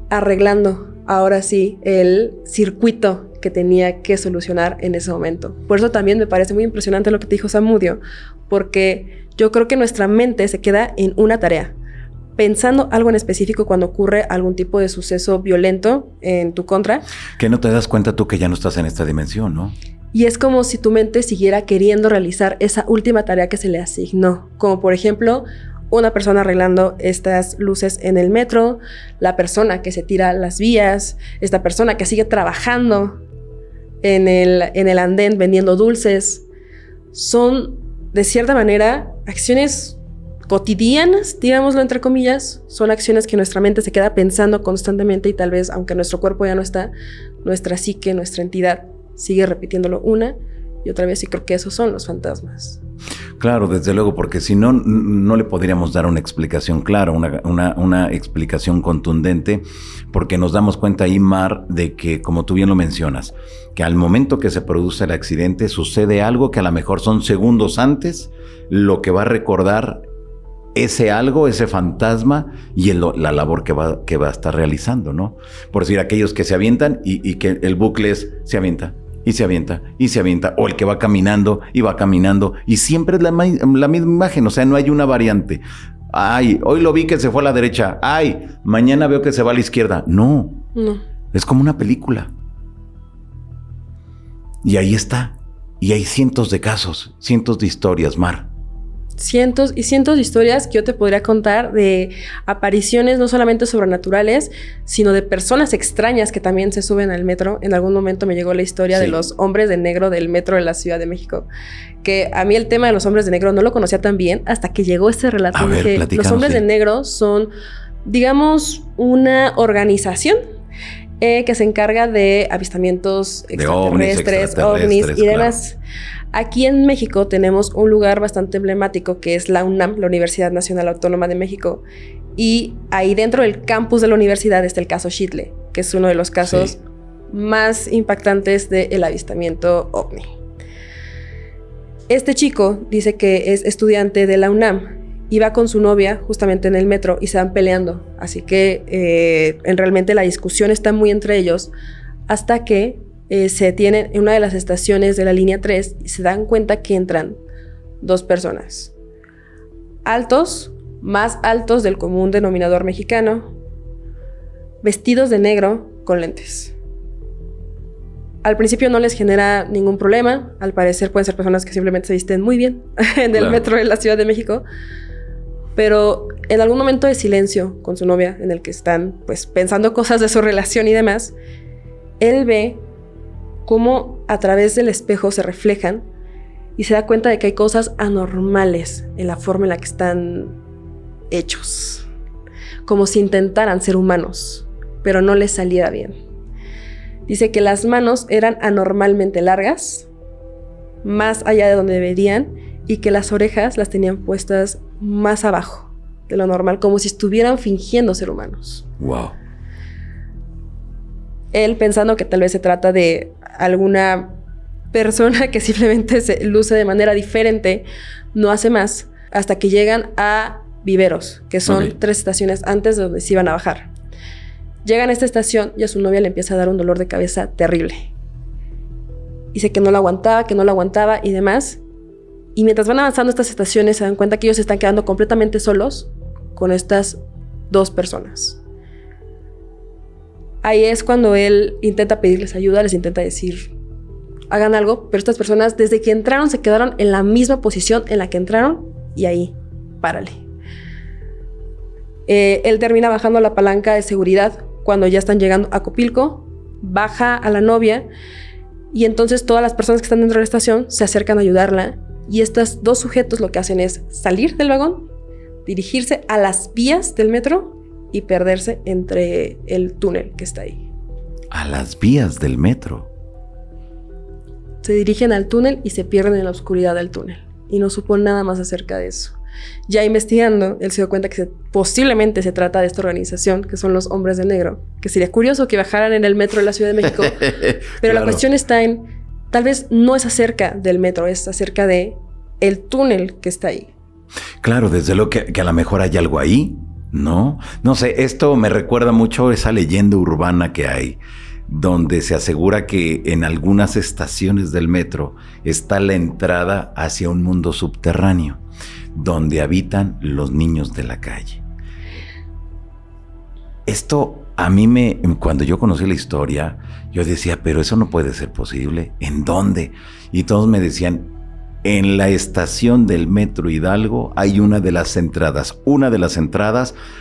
arreglando ahora sí el circuito que tenía que solucionar en ese momento. Por eso también me parece muy impresionante lo que te dijo Zamudio, porque yo creo que nuestra mente se queda en una tarea, pensando algo en específico cuando ocurre algún tipo de suceso violento en tu contra. Que no te das cuenta tú que ya no estás en esta dimensión, ¿no? Y es como si tu mente siguiera queriendo realizar esa última tarea que se le asignó. Como por ejemplo, una persona arreglando estas luces en el metro, la persona que se tira las vías, esta persona que sigue trabajando en el andén vendiendo dulces. Son, de cierta manera, acciones cotidianas, digámoslo entre comillas, son acciones que nuestra mente se queda pensando constantemente y tal vez, aunque nuestro cuerpo ya no está, nuestra psique, nuestra entidad sigue repitiéndolo una y otra vez, y creo que esos son los fantasmas. Claro, desde luego, porque si no, no le podríamos dar una explicación clara, una explicación contundente, porque nos damos cuenta ahí, Mar, de que, como tú bien lo mencionas, que al momento que se produce el accidente sucede algo que a lo mejor son segundos antes, lo que va a recordar ese algo, ese fantasma y la labor que va a estar realizando, ¿no? Por decir, aquellos que se avientan y que el bucle es, se avienta, y se avienta, y se avienta, o el que va caminando, y siempre es la misma imagen, o sea, no hay una variante. Ay, hoy lo vi que se fue a la derecha, ay, mañana veo que se va a la izquierda. No. Es como una película. Y ahí está, y hay cientos de casos, cientos de historias, Mar. Cientos y cientos de historias que yo te podría contar de apariciones no solamente sobrenaturales, sino de personas extrañas que también se suben al metro. En algún momento me llegó la historia de los hombres de negro del metro de la Ciudad de México, que a mí el tema de los hombres de negro no lo conocía tan bien hasta que llegó este relato. A ver, que los hombres de negro son, digamos, una organización que se encarga de avistamientos extraterrestres, ovnis y demás. Claro. Aquí en México tenemos un lugar bastante emblemático que es la UNAM, la Universidad Nacional Autónoma de México, y ahí dentro del campus de la universidad está el caso Xitle, que es uno de los casos más impactantes del avistamiento ovni. Este chico dice que es estudiante de la UNAM, iba con su novia justamente en el metro y se van peleando, así que realmente la discusión está muy entre ellos, hasta que se detienen en una de las estaciones de la línea 3 y se dan cuenta que entran dos personas. Altos, más altos del común denominador mexicano, vestidos de negro con lentes. Al principio no les genera ningún problema, al parecer pueden ser personas que simplemente se visten muy bien en el metro de la Ciudad de México, pero en algún momento de silencio con su novia en el que están pues pensando cosas de su relación y demás, él ve cómo a través del espejo se reflejan y se da cuenta de que hay cosas anormales en la forma en la que están hechos, como si intentaran ser humanos, pero no les saliera bien. Dice que las manos eran anormalmente largas, más allá de donde deberían, y que las orejas las tenían puestas más abajo de lo normal, como si estuvieran fingiendo ser humanos. Wow. Él, pensando que tal vez se trata de alguna persona que simplemente se luce de manera diferente, no hace más hasta que llegan a Viveros, que son 3 estaciones antes de donde se iban a bajar. Llegan a esta estación y a su novia le empieza a dar un dolor de cabeza terrible. Dice que no lo aguantaba y demás. Y mientras van avanzando estas estaciones se dan cuenta que ellos se están quedando completamente solos con estas 2 personas. Ahí es cuando él intenta pedirles ayuda, les intenta decir, hagan algo, pero estas personas desde que entraron se quedaron en la misma posición en la que entraron y ahí, párale. Él termina bajando la palanca de seguridad cuando ya están llegando a Copilco, baja a la novia y entonces todas las personas que están dentro de la estación se acercan a ayudarla y estos 2 sujetos lo que hacen es salir del vagón, dirigirse a las vías del metro y perderse entre el túnel que está ahí. ¿A las vías del metro? Se dirigen al túnel y se pierden en la oscuridad del túnel. Y no supo nada más acerca de eso. Ya investigando, él se dio cuenta que posiblemente se trata de esta organización, que son los Hombres de Negro, que sería curioso que bajaran en el metro de la Ciudad de México. Pero claro, la cuestión está en, tal vez no es acerca del metro, es acerca de el túnel que está ahí. Claro, desde luego que a lo mejor hay algo ahí, ¿no? No sé, esto me recuerda mucho a esa leyenda urbana que hay, donde se asegura que en algunas estaciones del metro está la entrada hacia un mundo subterráneo, donde habitan los niños de la calle. Esto a mí cuando yo conocí la historia, yo decía, pero eso no puede ser posible. ¿En dónde? Y todos me decían, en la estación del Metro Hidalgo hay una de las entradas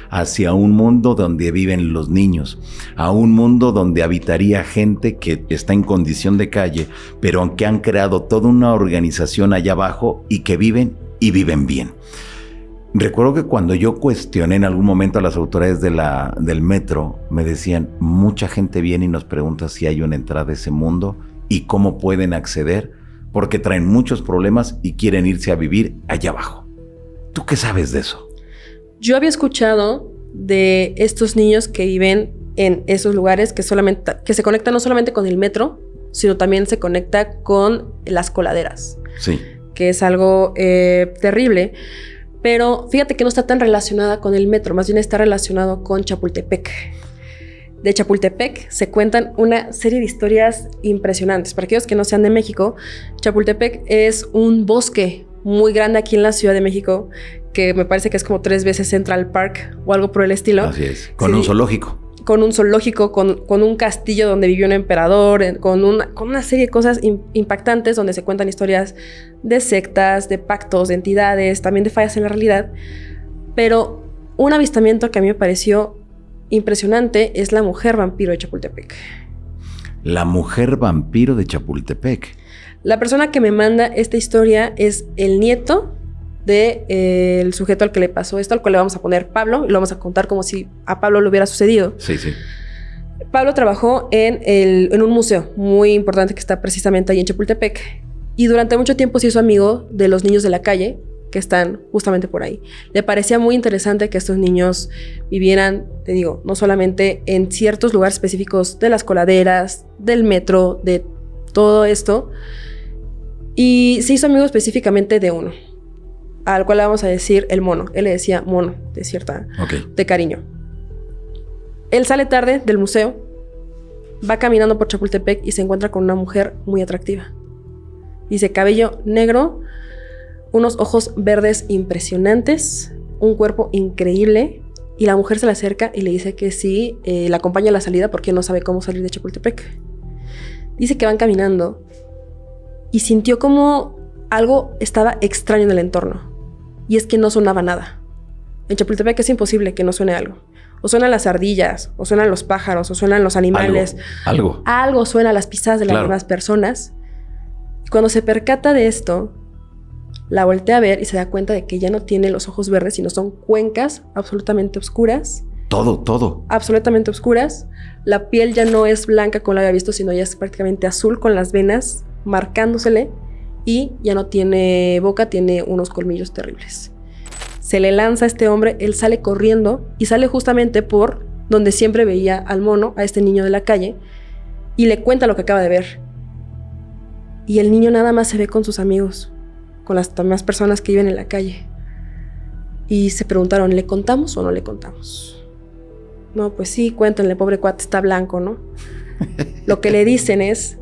hacia un mundo donde viven los niños, a un mundo donde habitaría gente que está en condición de calle, pero aunque han creado toda una organización allá abajo y que viven y viven bien. Recuerdo que cuando yo cuestioné en algún momento a las autoridades del metro, me decían, mucha gente viene y nos pregunta si hay una entrada a ese mundo y cómo pueden acceder, porque traen muchos problemas y quieren irse a vivir allá abajo. ¿Tú qué sabes de eso? Yo había escuchado de estos niños que viven en esos lugares que se conectan no solamente con el metro, sino también se conecta con las coladeras. Sí. Que es algo terrible. Pero fíjate que no está tan relacionada con el metro, más bien está relacionado con Chapultepec. De Chapultepec se cuentan una serie de historias impresionantes. Para aquellos que no sean de México, Chapultepec es un bosque muy grande aquí en la Ciudad de México, que me parece que es como 3 veces Central Park o algo por el estilo. Así es, con un zoológico. Con un zoológico, con un castillo donde vivió un emperador, con una serie de cosas impactantes donde se cuentan historias de sectas, de pactos, de entidades, también de fallas en la realidad. Pero un avistamiento que a mí me pareció impresionante es la mujer vampiro de Chapultepec. La mujer vampiro de Chapultepec. La persona que me manda esta historia es el nieto del sujeto al que le pasó esto, al cual le vamos a poner Pablo, y lo vamos a contar como si a Pablo le hubiera sucedido. Sí, sí. Pablo trabajó en un museo muy importante que está precisamente ahí en Chapultepec, y durante mucho tiempo se hizo amigo de los niños de la calle que están justamente por ahí. Le parecía muy interesante que estos niños vivieran, te digo, no solamente en ciertos lugares específicos de las coladeras, del metro, de todo esto, y se hizo amigo específicamente de uno, al cual le vamos a decir el mono. Él le decía mono, de cariño. Él sale tarde del museo, va caminando por Chapultepec y se encuentra con una mujer muy atractiva. Dice, cabello negro, unos ojos verdes impresionantes, un cuerpo increíble, y la mujer se le acerca y le dice que sí, la acompaña a la salida porque no sabe cómo salir de Chapultepec. Dice que van caminando y sintió como algo estaba extraño en el entorno. Y es que no sonaba nada. En Chapultepec es imposible que no suene algo. O suenan las ardillas, o suenan los pájaros, o suenan los animales. Algo suena a las pisadas de las demás personas. Y cuando se percata de esto, la voltea a ver y se da cuenta de que ya no tiene los ojos verdes, sino son cuencas absolutamente oscuras. Todo. Absolutamente oscuras. La piel ya no es blanca como la había visto, sino ya es prácticamente azul con las venas marcándosele. Y ya no tiene boca, tiene unos colmillos terribles. Se le lanza a este hombre, él sale corriendo y sale justamente por donde siempre veía al mono, a este niño de la calle, y le cuenta lo que acaba de ver. Y el niño nada más se ve con sus amigos, con las demás personas que viven en la calle. Y se preguntaron, ¿le contamos o no le contamos? No, pues sí, cuéntenle, pobre cuate, está blanco, ¿no? Lo que le dicen es,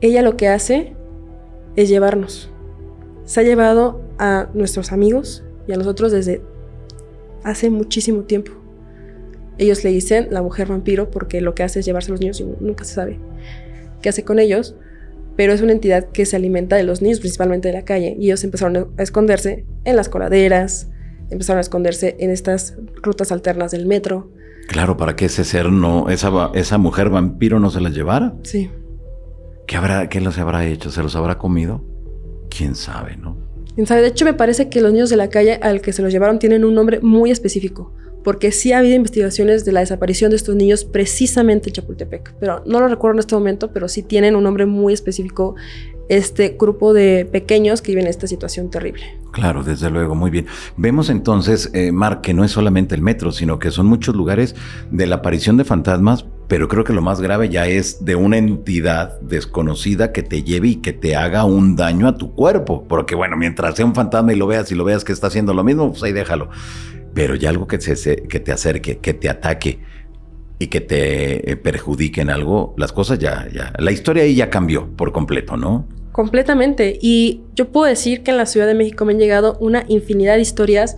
ella lo que hace es llevarnos. Se ha llevado a nuestros amigos y a nosotros desde hace muchísimo tiempo. Ellos le dicen la mujer vampiro porque lo que hace es llevarse a los niños y nunca se sabe qué hace con ellos, pero es una entidad que se alimenta de los niños, principalmente de la calle, y ellos empezaron a esconderse en las coladeras, empezaron a esconderse en estas rutas alternas del metro. Claro, para que ese ser esa mujer vampiro no se las llevara. Sí. ¿Qué los habrá hecho? ¿Se los habrá comido? ¿Quién sabe, no? ¿Quién sabe? De hecho, me parece que los niños de la calle al que se los llevaron tienen un nombre muy específico, porque sí ha habido investigaciones de la desaparición de estos niños precisamente en Chapultepec, pero no lo recuerdo en este momento, pero sí tienen un nombre muy específico este grupo de pequeños que viven esta situación terrible. Claro, desde luego, muy bien. Vemos entonces, Mar, que no es solamente el metro, sino que son muchos lugares de la aparición de fantasmas, pero creo que lo más grave ya es de una entidad desconocida que te lleve y que te haga un daño a tu cuerpo. Porque bueno, mientras sea un fantasma y lo veas que está haciendo lo mismo, pues ahí déjalo. Pero ya algo que te acerque, que te ataque y que te perjudique en algo, las cosas ya, la historia ahí ya cambió por completo, ¿no? Completamente. Y yo puedo decir que en la Ciudad de México me han llegado una infinidad de historias,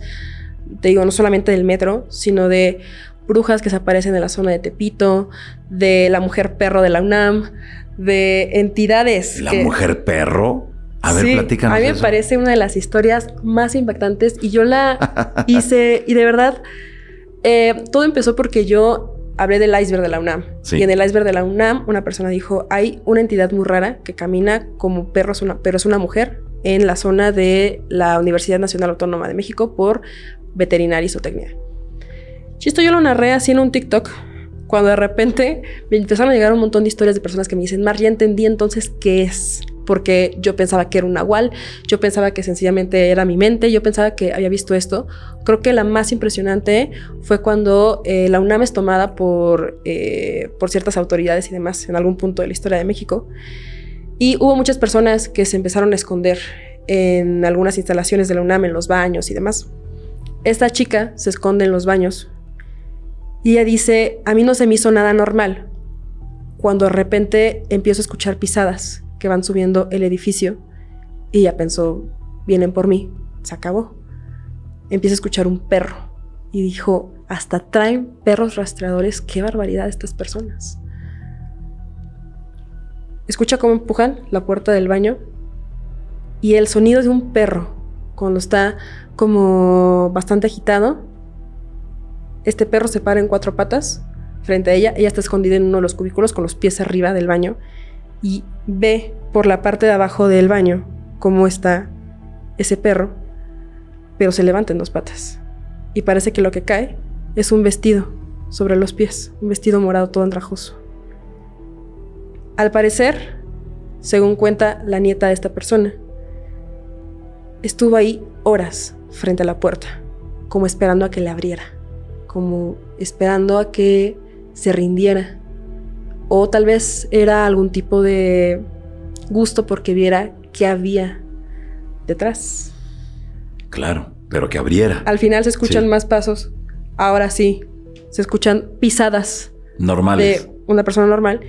te digo, no solamente del metro, sino de brujas que se aparecen en la zona de Tepito, de la mujer perro de la UNAM, de entidades. ¿La mujer perro? A ver, platícanos. A mí me parece una de las historias más impactantes y yo la hice y de verdad todo empezó porque yo hablé del iceberg de la UNAM. Sí. Y en el iceberg de la UNAM una persona dijo, hay una entidad muy rara que camina como perro, pero es una mujer en la zona de la Universidad Nacional Autónoma de México por veterinaria y zootecnia. Esto yo lo narré así en un TikTok, cuando de repente me empezaron a llegar un montón de historias de personas que me dicen, Mar, ya entendí entonces qué es, porque yo pensaba que era un nahual, yo pensaba que sencillamente era mi mente, yo pensaba que había visto esto. Creo que la más impresionante fue cuando la UNAM es tomada por ciertas autoridades y demás en algún punto de la historia de México, y hubo muchas personas que se empezaron a esconder en algunas instalaciones de la UNAM, en los baños y demás. Esta chica se esconde en los baños y ella dice, a mí no se me hizo nada normal cuando de repente empiezo a escuchar pisadas que van subiendo el edificio y ella pensó, vienen por mí, se acabó. Empieza a escuchar un perro y dijo, hasta traen perros rastreadores, qué barbaridad estas personas. Escucha cómo empujan la puerta del baño y el sonido de un perro cuando está como bastante agitado. Este perro se para en 4 patas frente a ella. Ella está escondida en uno de los cubículos con los pies arriba del baño y ve por la parte de abajo del baño cómo está ese perro, pero se levanta en 2 patas y parece que lo que cae es un vestido sobre los pies, un vestido morado todo andrajoso. Al parecer, según cuenta la nieta de esta persona, estuvo ahí horas frente a la puerta, como esperando a que le abriera, como esperando a que se rindiera, o tal vez era algún tipo de gusto porque viera qué había detrás. Claro, pero que abriera. Al final se escuchan más pasos, ahora sí, se escuchan pisadas normales de una persona normal,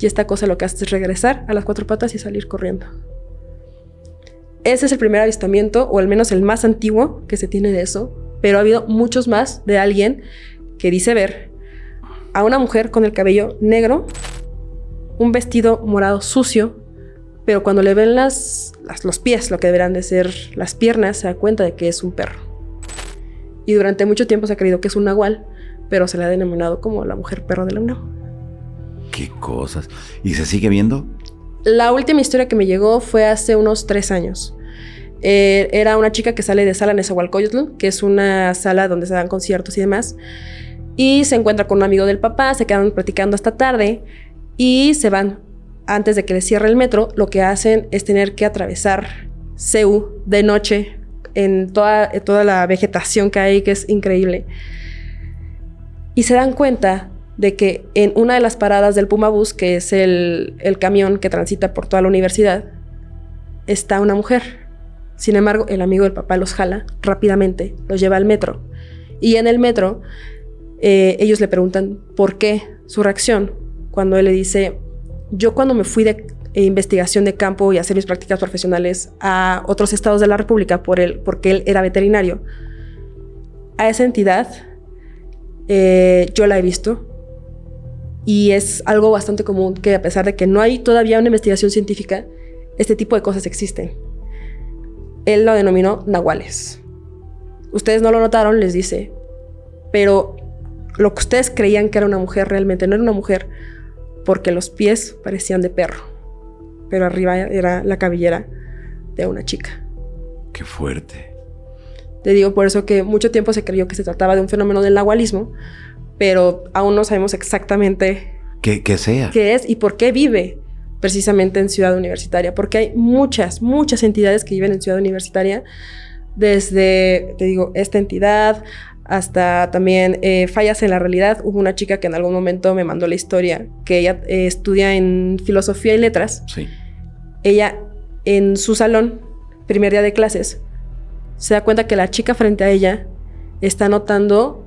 y esta cosa lo que hace es regresar a las 4 patas y salir corriendo. Ese es el primer avistamiento, o al menos el más antiguo que se tiene de eso, pero ha habido muchos más de alguien que dice ver a una mujer con el cabello negro, un vestido morado sucio, pero cuando le ven los pies, lo que deberán de ser las piernas, se da cuenta de que es un perro. Y durante mucho tiempo se ha creído que es un nahual, pero se le ha denominado como la mujer perro de la UNAM. Qué cosas. ¿Y se sigue viendo? La última historia que me llegó fue hace unos 3 años. Era una chica que sale de Sala Nezahualcóyotl, que es una sala donde se dan conciertos y demás, y se encuentra con un amigo del papá, se quedan platicando hasta tarde y se van. Antes de que les cierre el metro, lo que hacen es tener que atravesar CEU de noche en toda la vegetación que hay, que es increíble. Y se dan cuenta de que en una de las paradas del Pumabús, que es el camión que transita por toda la universidad, está una mujer. Sin embargo, el amigo del papá los jala rápidamente, los lleva al metro. Y en el metro, ellos le preguntan por qué, su reacción, cuando él le dice, yo cuando me fui de investigación de campo y hacer mis prácticas profesionales a otros estados de la República porque él era veterinario, a esa entidad yo la he visto. Y es algo bastante común que, a pesar de que no hay todavía una investigación científica, este tipo de cosas existen. Él lo denominó nahuales. Ustedes no lo notaron, les dice, pero lo que ustedes creían que era una mujer realmente no era una mujer, porque los pies parecían de perro, pero arriba era la cabellera de una chica. Qué fuerte. Te digo por eso que mucho tiempo se creyó que se trataba de un fenómeno del nahualismo, pero aún no sabemos exactamente qué es y por qué vive precisamente en Ciudad Universitaria, porque hay muchas entidades que viven en Ciudad Universitaria, desde, te digo, esta entidad hasta también fallas en la realidad. Hubo una chica que en algún momento me mandó la historia, que ella estudia en filosofía y letras. Sí. Ella en su salón, primer día de clases, se da cuenta que la chica frente a ella está anotando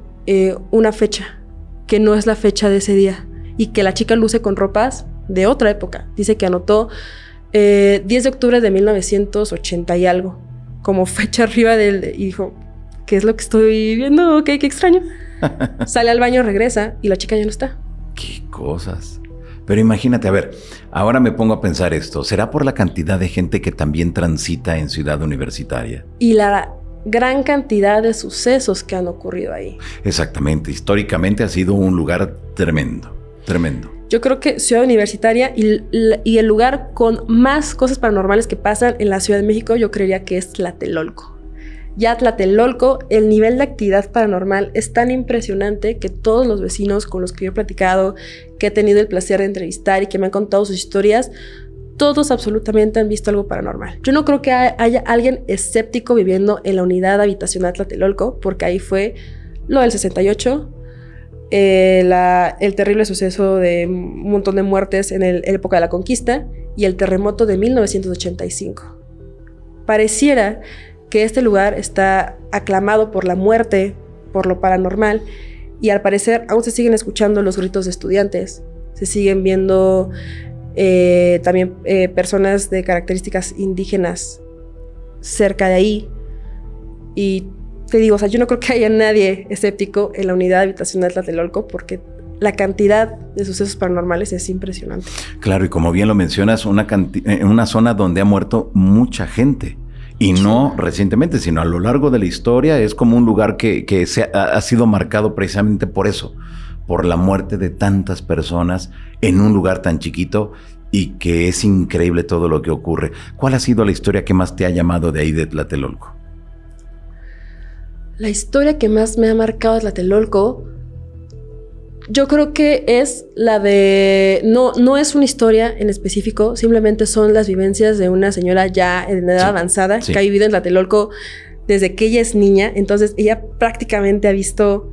una fecha que no es la fecha de ese día y que la chica luce con ropas de otra época. Dice que anotó 10 de octubre de 1980 y algo como fecha arriba y dijo, ¿qué es lo que estoy viendo? ¿Qué extraño? Sale al baño, regresa y la chica ya no está. Qué cosas. Pero imagínate, a ver, ahora me pongo a pensar esto. ¿Será por la cantidad de gente que también transita en Ciudad Universitaria? Y la gran cantidad de sucesos que han ocurrido ahí. Exactamente. Históricamente ha sido un lugar tremendo, tremendo. Yo creo que Ciudad Universitaria y el lugar con más cosas paranormales que pasan en la Ciudad de México, yo creería que es Tlatelolco. Ya Tlatelolco, el nivel de actividad paranormal es tan impresionante que todos los vecinos con los que yo he platicado, que he tenido el placer de entrevistar y que me han contado sus historias, todos absolutamente han visto algo paranormal. Yo no creo que haya alguien escéptico viviendo en la unidad habitacional Tlatelolco, porque ahí fue lo del 68, el terrible suceso de un montón de muertes en la época de la conquista y el terremoto de 1985. Pareciera que este lugar está aclamado por la muerte, por lo paranormal, y al parecer aún se siguen escuchando los gritos de estudiantes, se siguen viendo también personas de características indígenas cerca de ahí. Y te digo, o sea, yo no creo que haya nadie escéptico en la unidad habitacional de Tlatelolco, porque la cantidad de sucesos paranormales es impresionante. Claro, y como bien lo mencionas, una zona donde ha muerto mucha gente. Y no recientemente, sino a lo largo de la historia, es como un lugar que ha sido marcado precisamente por eso, por la muerte de tantas personas en un lugar tan chiquito, y que es increíble todo lo que ocurre. ¿Cuál ha sido la historia que más te ha llamado de ahí de Tlatelolco? La historia que más me ha marcado de Tlatelolco, yo creo que es la de... No es una historia en específico, simplemente son las vivencias de una señora ya en edad avanzada, que ha vivido en Tlatelolco desde que ella es niña. Entonces ella prácticamente ha visto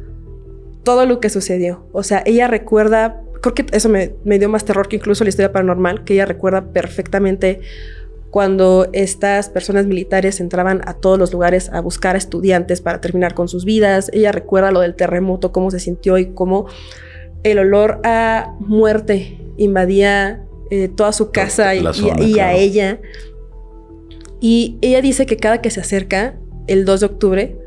todo lo que sucedió. O sea, ella recuerda... Creo que eso me dio más terror que incluso la historia paranormal, que ella recuerda perfectamente cuando estas personas militares entraban a todos los lugares a buscar a estudiantes para terminar con sus vidas. Ella recuerda lo del terremoto, cómo se sintió y cómo el olor a muerte invadía toda su casa y claro, a ella. Y ella dice que cada que se acerca, el 2 de octubre,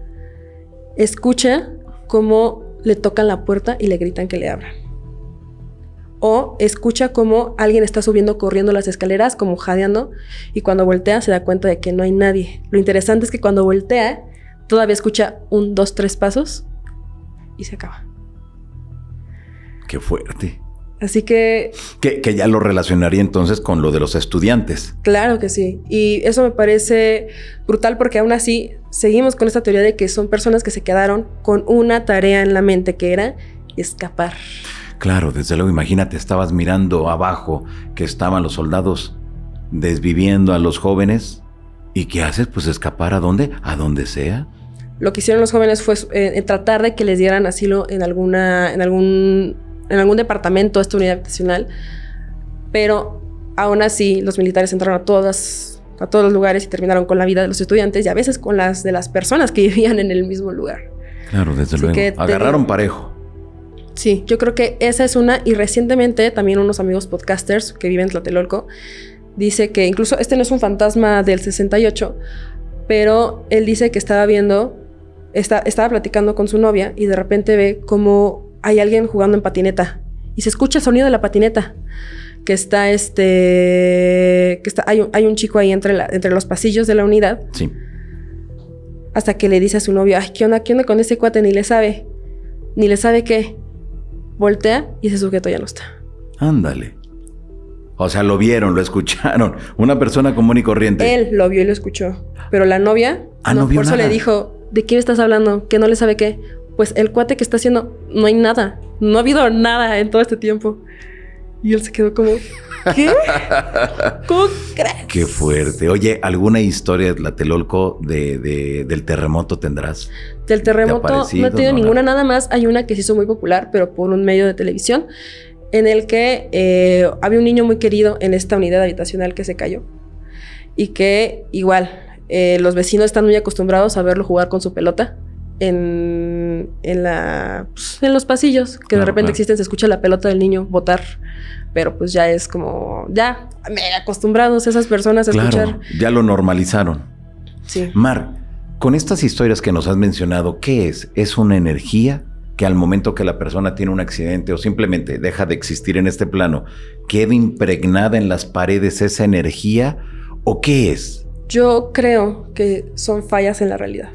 escucha cómo le tocan la puerta y le gritan que le abran. O escucha cómo alguien está subiendo corriendo las escaleras, como jadeando, y cuando voltea se da cuenta de que no hay nadie. Lo interesante es que cuando voltea, todavía escucha 1, 2, 3 pasos y se acaba. ¡Qué fuerte! Así que ya lo relacionaría entonces con lo de los estudiantes. Claro que sí. Y eso me parece brutal, porque aún así seguimos con esta teoría de que son personas que se quedaron con una tarea en la mente, que era escapar. Claro, desde luego, imagínate, estabas mirando abajo que estaban los soldados desviviendo a los jóvenes. ¿Y qué haces? Pues escapar ¿a dónde? A donde sea. Lo que hicieron los jóvenes fue tratar de que les dieran asilo en algún departamento de esta unidad habitacional. Pero aún así los militares entraron a todos los lugares y terminaron con la vida de los estudiantes y a veces con las de las personas que vivían en el mismo lugar. Claro, desde luego. Agarraron parejo. Sí, yo creo que esa es una. Y recientemente también unos amigos podcasters que viven en Tlatelolco dice que incluso este no es un fantasma del 68, pero él dice que estaba platicando con su novia y de repente ve como hay alguien jugando en patineta y se escucha el sonido de la patineta, hay un chico ahí entre los pasillos de la unidad. Sí. Hasta que le dice a su novio, ay, ¿qué onda con ese cuate? Ni le sabe qué. Voltea y ese sujeto ya no está. Ándale. O sea, lo vieron, lo escucharon. Una persona común y corriente. Él lo vio y lo escuchó. Pero la novia, no vio por eso nada. le dijo, ¿de qué estás hablando? Que no le sabe qué. Pues el cuate que está haciendo, no hay nada. No ha habido nada en todo este tiempo. Y él se quedó como, ¿qué? ¿Cómo crees? Qué fuerte. Oye, ¿alguna historia de Tlatelolco del terremoto tendrás? Del terremoto no he tenido ninguna, nada más. Hay una que se hizo muy popular, pero por un medio de televisión, en el que había un niño muy querido en esta unidad habitacional que se cayó. Y que igual, los vecinos están muy acostumbrados a verlo jugar con su pelota en los pasillos, que de repente existen, se escucha la pelota del niño botar, pero pues ya es como, ya mega acostumbrados esas personas a escuchar. Ya lo normalizaron. Sí. Mar, con estas historias que nos has mencionado, ¿qué es? ¿Es una energía que al momento que la persona tiene un accidente o simplemente deja de existir en este plano, queda impregnada en las paredes esa energía? ¿O qué es? Yo creo que son fallas en la realidad.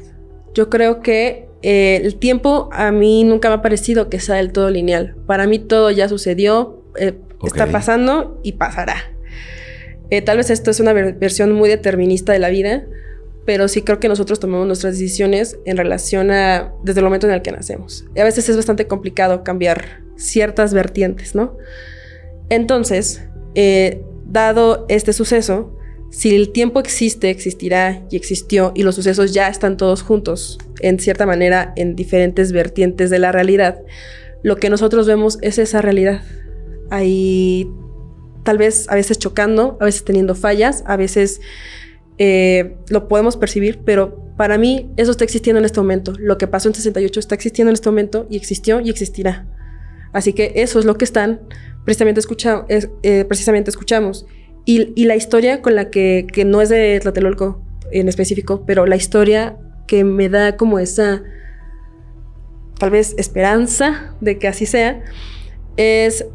Yo creo que el tiempo a mí nunca me ha parecido que sea del todo lineal. Para mí todo ya sucedió, está pasando y pasará. Tal vez esto es una versión muy determinista de la vida, pero sí creo que nosotros tomamos nuestras decisiones en relación a desde el momento en el que nacemos. Y a veces es bastante complicado cambiar ciertas vertientes, ¿no? Entonces, dado este suceso, si el tiempo existe, existirá y existió, y los sucesos ya están todos juntos, en cierta manera, en diferentes vertientes de la realidad, lo que nosotros vemos es esa realidad. Ahí, tal vez a veces chocando, a veces teniendo fallas, a veces lo podemos percibir, pero para mí eso está existiendo en este momento. Lo que pasó en 68 está existiendo en este momento y existió y existirá. Así que eso es lo que precisamente escuchamos. Y la historia con la que no es de Tlatelolco en específico, pero la historia que me da como esa, tal vez, esperanza de que así sea, es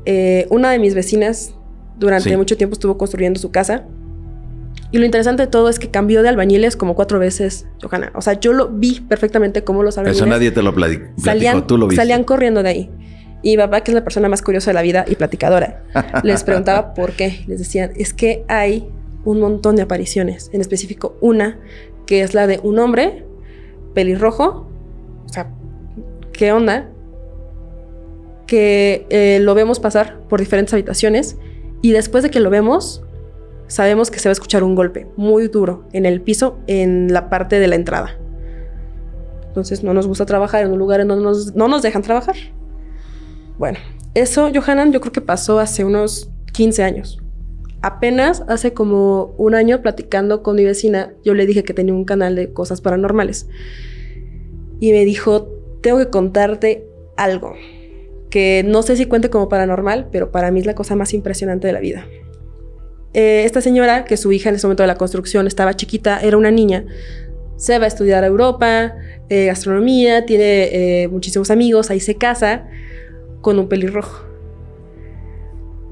una de mis vecinas. Durante mucho tiempo estuvo construyendo su casa. Y lo interesante de todo es que cambió de albañiles como 4 veces, Johanna. O sea, yo lo vi perfectamente cómo los albañiles... Eso nadie te lo platicó, tú lo viste. Salían corriendo de ahí. Y mi papá, que es la persona más curiosa de la vida y platicadora, les preguntaba por qué. Les decían, es que hay un montón de apariciones. En específico, una que es la de un hombre pelirrojo. O sea, ¿qué onda? Que lo vemos pasar por diferentes habitaciones. Y después de que lo vemos, sabemos que se va a escuchar un golpe muy duro en el piso, en la parte de la entrada. Entonces no nos gusta trabajar en un lugar en donde no nos dejan trabajar. Bueno, eso, Johanan, yo creo que pasó hace unos 15 años. Apenas hace como un año, platicando con mi vecina, yo le dije que tenía un canal de cosas paranormales. Y me dijo, tengo que contarte algo que no sé si cuente como paranormal, pero para mí es la cosa más impresionante de la vida. Esta señora, que su hija en ese momento de la construcción estaba chiquita, era una niña, se va a estudiar a Europa, gastronomía, tiene muchísimos amigos, ahí se casa con un pelirrojo.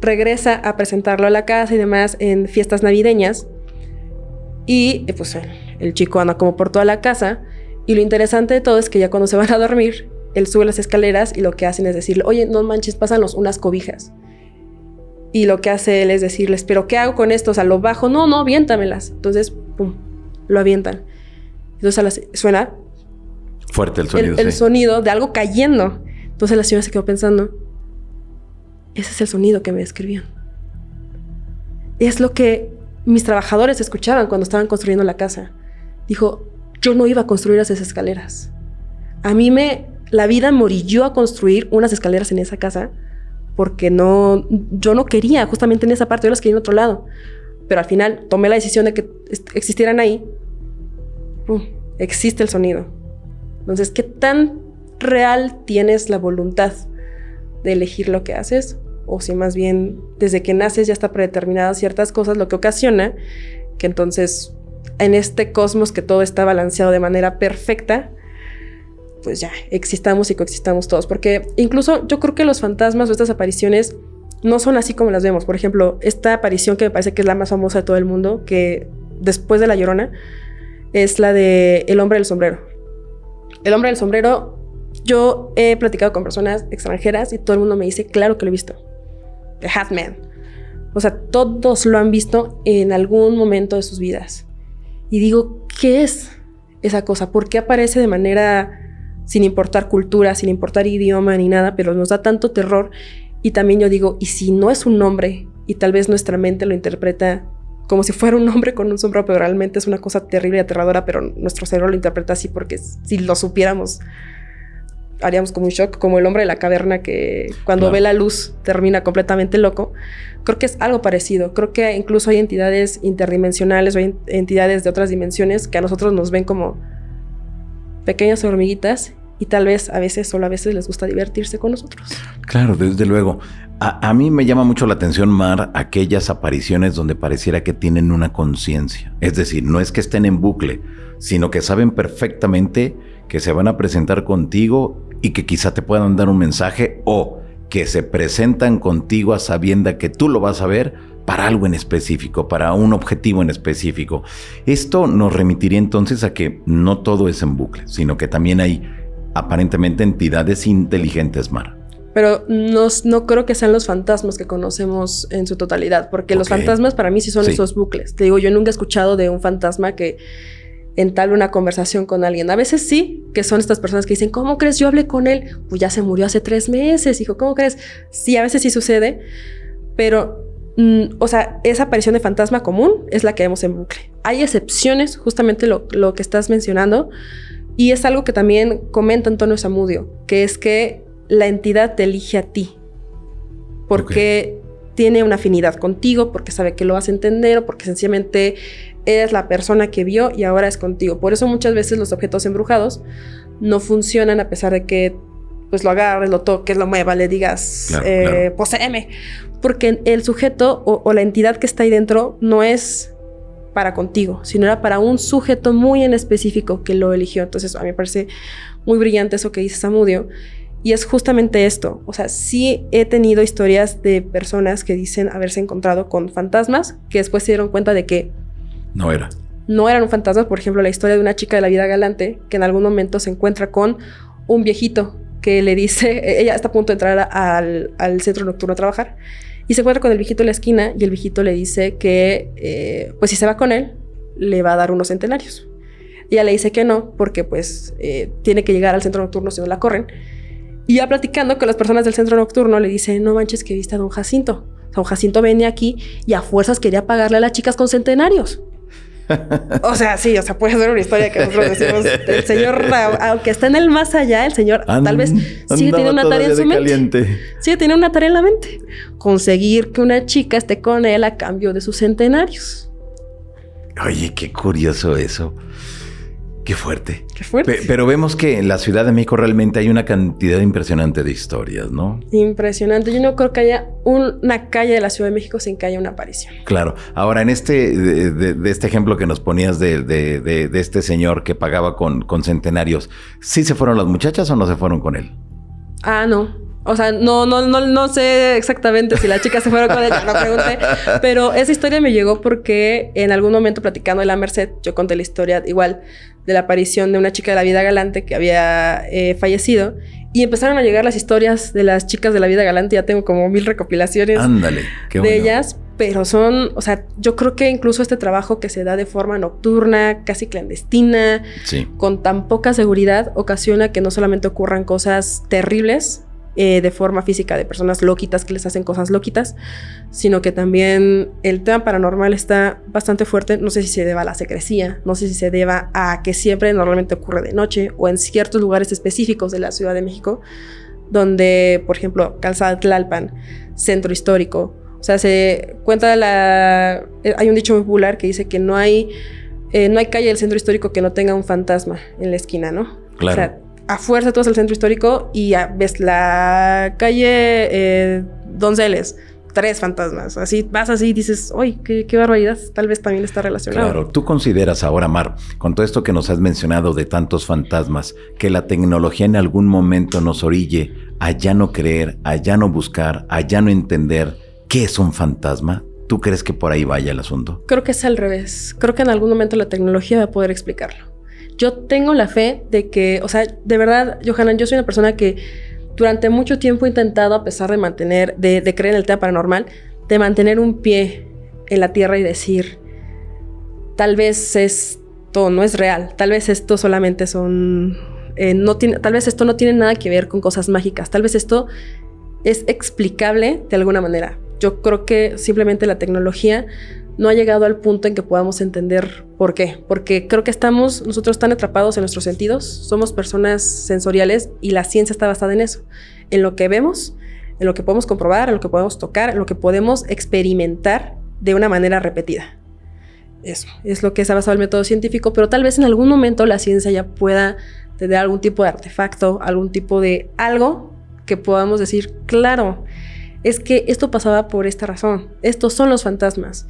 Regresa a presentarlo a la casa y demás en fiestas navideñas, y pues el chico anda como por toda la casa, y lo interesante de todo es que ya cuando se van a dormir, él sube las escaleras y lo que hacen es decirle, oye, no manches, pásanos unas cobijas. Y lo que hace él es decirles, ¿pero qué hago con esto? O sea, lo bajo. No, aviéntamelas. Entonces, pum, lo avientan. Entonces suena fuerte el sonido. El sonido de algo cayendo. Entonces la señora se quedó pensando, ese es el sonido que me describían. Es lo que mis trabajadores escuchaban cuando estaban construyendo la casa. Dijo, yo no iba a construir esas escaleras. La vida me orilló a construir unas escaleras en esa casa porque yo no quería justamente en esa parte, yo las quería en otro lado. Pero al final tomé la decisión de que existieran ahí. Existe el sonido. Entonces, ¿qué tan real tienes la voluntad de elegir lo que haces? O si más bien desde que naces ya está predeterminadas ciertas cosas, lo que ocasiona que entonces en este cosmos que todo está balanceado de manera perfecta, pues ya existamos y coexistamos todos. Porque incluso yo creo que los fantasmas o estas apariciones no son así como las vemos. Por ejemplo, esta aparición que me parece que es la más famosa de todo el mundo, que después de La Llorona, es la de El Hombre del Sombrero. El Hombre del Sombrero, yo he platicado con personas extranjeras y todo el mundo me dice, claro que lo he visto. The Hat Man. O sea, todos lo han visto en algún momento de sus vidas. Y digo, ¿qué es esa cosa? ¿Por qué aparece de manera sin importar cultura, sin importar idioma ni nada, pero nos da tanto terror? Y también yo digo, ¿y si no es un hombre y tal vez nuestra mente lo interpreta como si fuera un hombre con un sombrero, pero realmente es una cosa terrible y aterradora, pero nuestro cerebro lo interpreta así porque si lo supiéramos haríamos como un shock, como el hombre de la caverna que cuando ve la luz termina completamente loco? Creo que es algo parecido. Creo que incluso hay entidades interdimensionales o hay entidades de otras dimensiones que a nosotros nos ven como pequeñas hormiguitas y tal vez a veces, solo a veces les gusta divertirse con nosotros. Claro, desde luego. A mí me llama mucho la atención, Mar, aquellas apariciones donde pareciera que tienen una conciencia. Es decir, no es que estén en bucle, sino que saben perfectamente que se van a presentar contigo y que quizá te puedan dar un mensaje, o que se presentan contigo a sabienda que tú lo vas a ver para algo en específico, para un objetivo en específico. Esto nos remitiría entonces a que no todo es en bucle, sino que también hay aparentemente entidades inteligentes, Mar. Pero no creo que sean los fantasmas que conocemos en su totalidad, porque los fantasmas para mí sí son esos bucles. Te digo, yo nunca he escuchado de un fantasma que entable una conversación con alguien. A veces sí, que son estas personas que dicen, ¿cómo crees? Yo hablé con él. Pues ya se murió hace 3 meses. Hijo, ¿cómo crees? Sí, a veces sí sucede, pero, o sea, esa aparición de fantasma común es la que vemos en bucle. Hay excepciones, justamente lo que estás mencionando, y es algo que también comenta Antonio Zamudio, que es que la entidad te elige a ti porque tiene una afinidad contigo, porque sabe que lo vas a entender o porque sencillamente eres la persona que vio y ahora es contigo. Por eso muchas veces los objetos embrujados no funcionan a pesar de que pues lo agarres, lo toques, lo muevas, le digas claro. Poséeme, porque el sujeto o la entidad que está ahí dentro no es para contigo, sino era para un sujeto muy en específico que lo eligió. Entonces a mí me parece muy brillante eso que dice Zamudio. Y es justamente esto. O sea, sí he tenido historias de personas que dicen haberse encontrado con fantasmas que después se dieron cuenta de que no eran un fantasma. Por ejemplo, la historia de una chica de la vida galante que en algún momento se encuentra con un viejito que le dice, ella está a punto de entrar al centro nocturno a trabajar y se encuentra con el viejito en la esquina y el viejito le dice que pues si se va con él le va a dar unos centenarios. Ella le dice que no porque pues tiene que llegar al centro nocturno si no la corren. Y ya platicando con las personas del centro nocturno, le dice, no manches que viste a don Jacinto. O sea, don Jacinto venía aquí y a fuerzas quería pagarle a las chicas con centenarios. O sea, sí, o sea, puede ser una historia que nosotros decimos, el señor, aunque está en el más allá, el señor tal vez sigue teniendo una tarea en su mente. Sigue teniendo una tarea en la mente. Conseguir que una chica esté con él a cambio de sus centenarios. Oye, qué curioso eso. Qué fuerte. Qué fuerte. Pero vemos que en la Ciudad de México realmente hay una cantidad impresionante de historias, ¿no? Impresionante. Yo no creo que haya una calle de la Ciudad de México sin que haya una aparición. Claro. Ahora, en de este ejemplo que nos ponías de este señor que pagaba con centenarios, ¿sí se fueron las muchachas o no se fueron con él? Ah, no. O sea, no sé exactamente si las chicas se fueron con ella, no pregunté. Pero esa historia me llegó porque en algún momento platicando de la Merced, yo conté la historia igual de la aparición de una chica de la vida galante que había fallecido. Y empezaron a llegar las historias de las chicas de la vida galante. Ya tengo como 1000 recopilaciones. Ándale, qué bueno. De ellas. Pero o sea, yo creo que incluso este trabajo que se da de forma nocturna, casi clandestina, con tan poca seguridad, ocasiona que no solamente ocurran cosas terribles, de forma física de personas loquitas que les hacen cosas loquitas, sino que también el tema paranormal está bastante fuerte. No sé si se deba a la secrecía, no sé si se deba a que siempre normalmente ocurre de noche o en ciertos lugares específicos de la Ciudad de México, donde, por ejemplo, Calzada Tlalpan, Centro Histórico, o sea, se cuenta hay un dicho muy popular que dice que no hay calle del Centro Histórico que no tenga un fantasma en la esquina, ¿no? Claro. O sea, a fuerza tú vas al Centro Histórico y ves la calle Donceles, 3 fantasmas. Así vas así y dices, ¡ay, qué barbaridad! Tal vez también está relacionado. Claro. ¿Tú consideras ahora, Mar, con todo esto que nos has mencionado de tantos fantasmas, que la tecnología en algún momento nos orille a ya no creer, a ya no buscar, a ya no entender qué es un fantasma? ¿Tú crees que por ahí vaya el asunto? Creo que es al revés. Creo que en algún momento la tecnología va a poder explicarlo. Yo tengo la fe de que, o sea, de verdad, Johanna, yo soy una persona que durante mucho tiempo he intentado, a pesar de creer en el tema paranormal, de mantener un pie en la tierra y decir, tal vez esto no es real, tal vez esto solamente tal vez esto no tiene nada que ver con cosas mágicas, tal vez esto es explicable de alguna manera. Yo creo que simplemente la tecnología no ha llegado al punto en que podamos entender por qué. Porque creo que estamos nosotros tan atrapados en nuestros sentidos, somos personas sensoriales y la ciencia está basada en eso, en lo que vemos, en lo que podemos comprobar, en lo que podemos tocar, en lo que podemos experimentar de una manera repetida. Eso es lo que se ha basado el método científico, pero tal vez en algún momento la ciencia ya pueda tener algún tipo de artefacto, algún tipo de algo que podamos decir, claro, es que esto pasaba por esta razón. Estos son los fantasmas.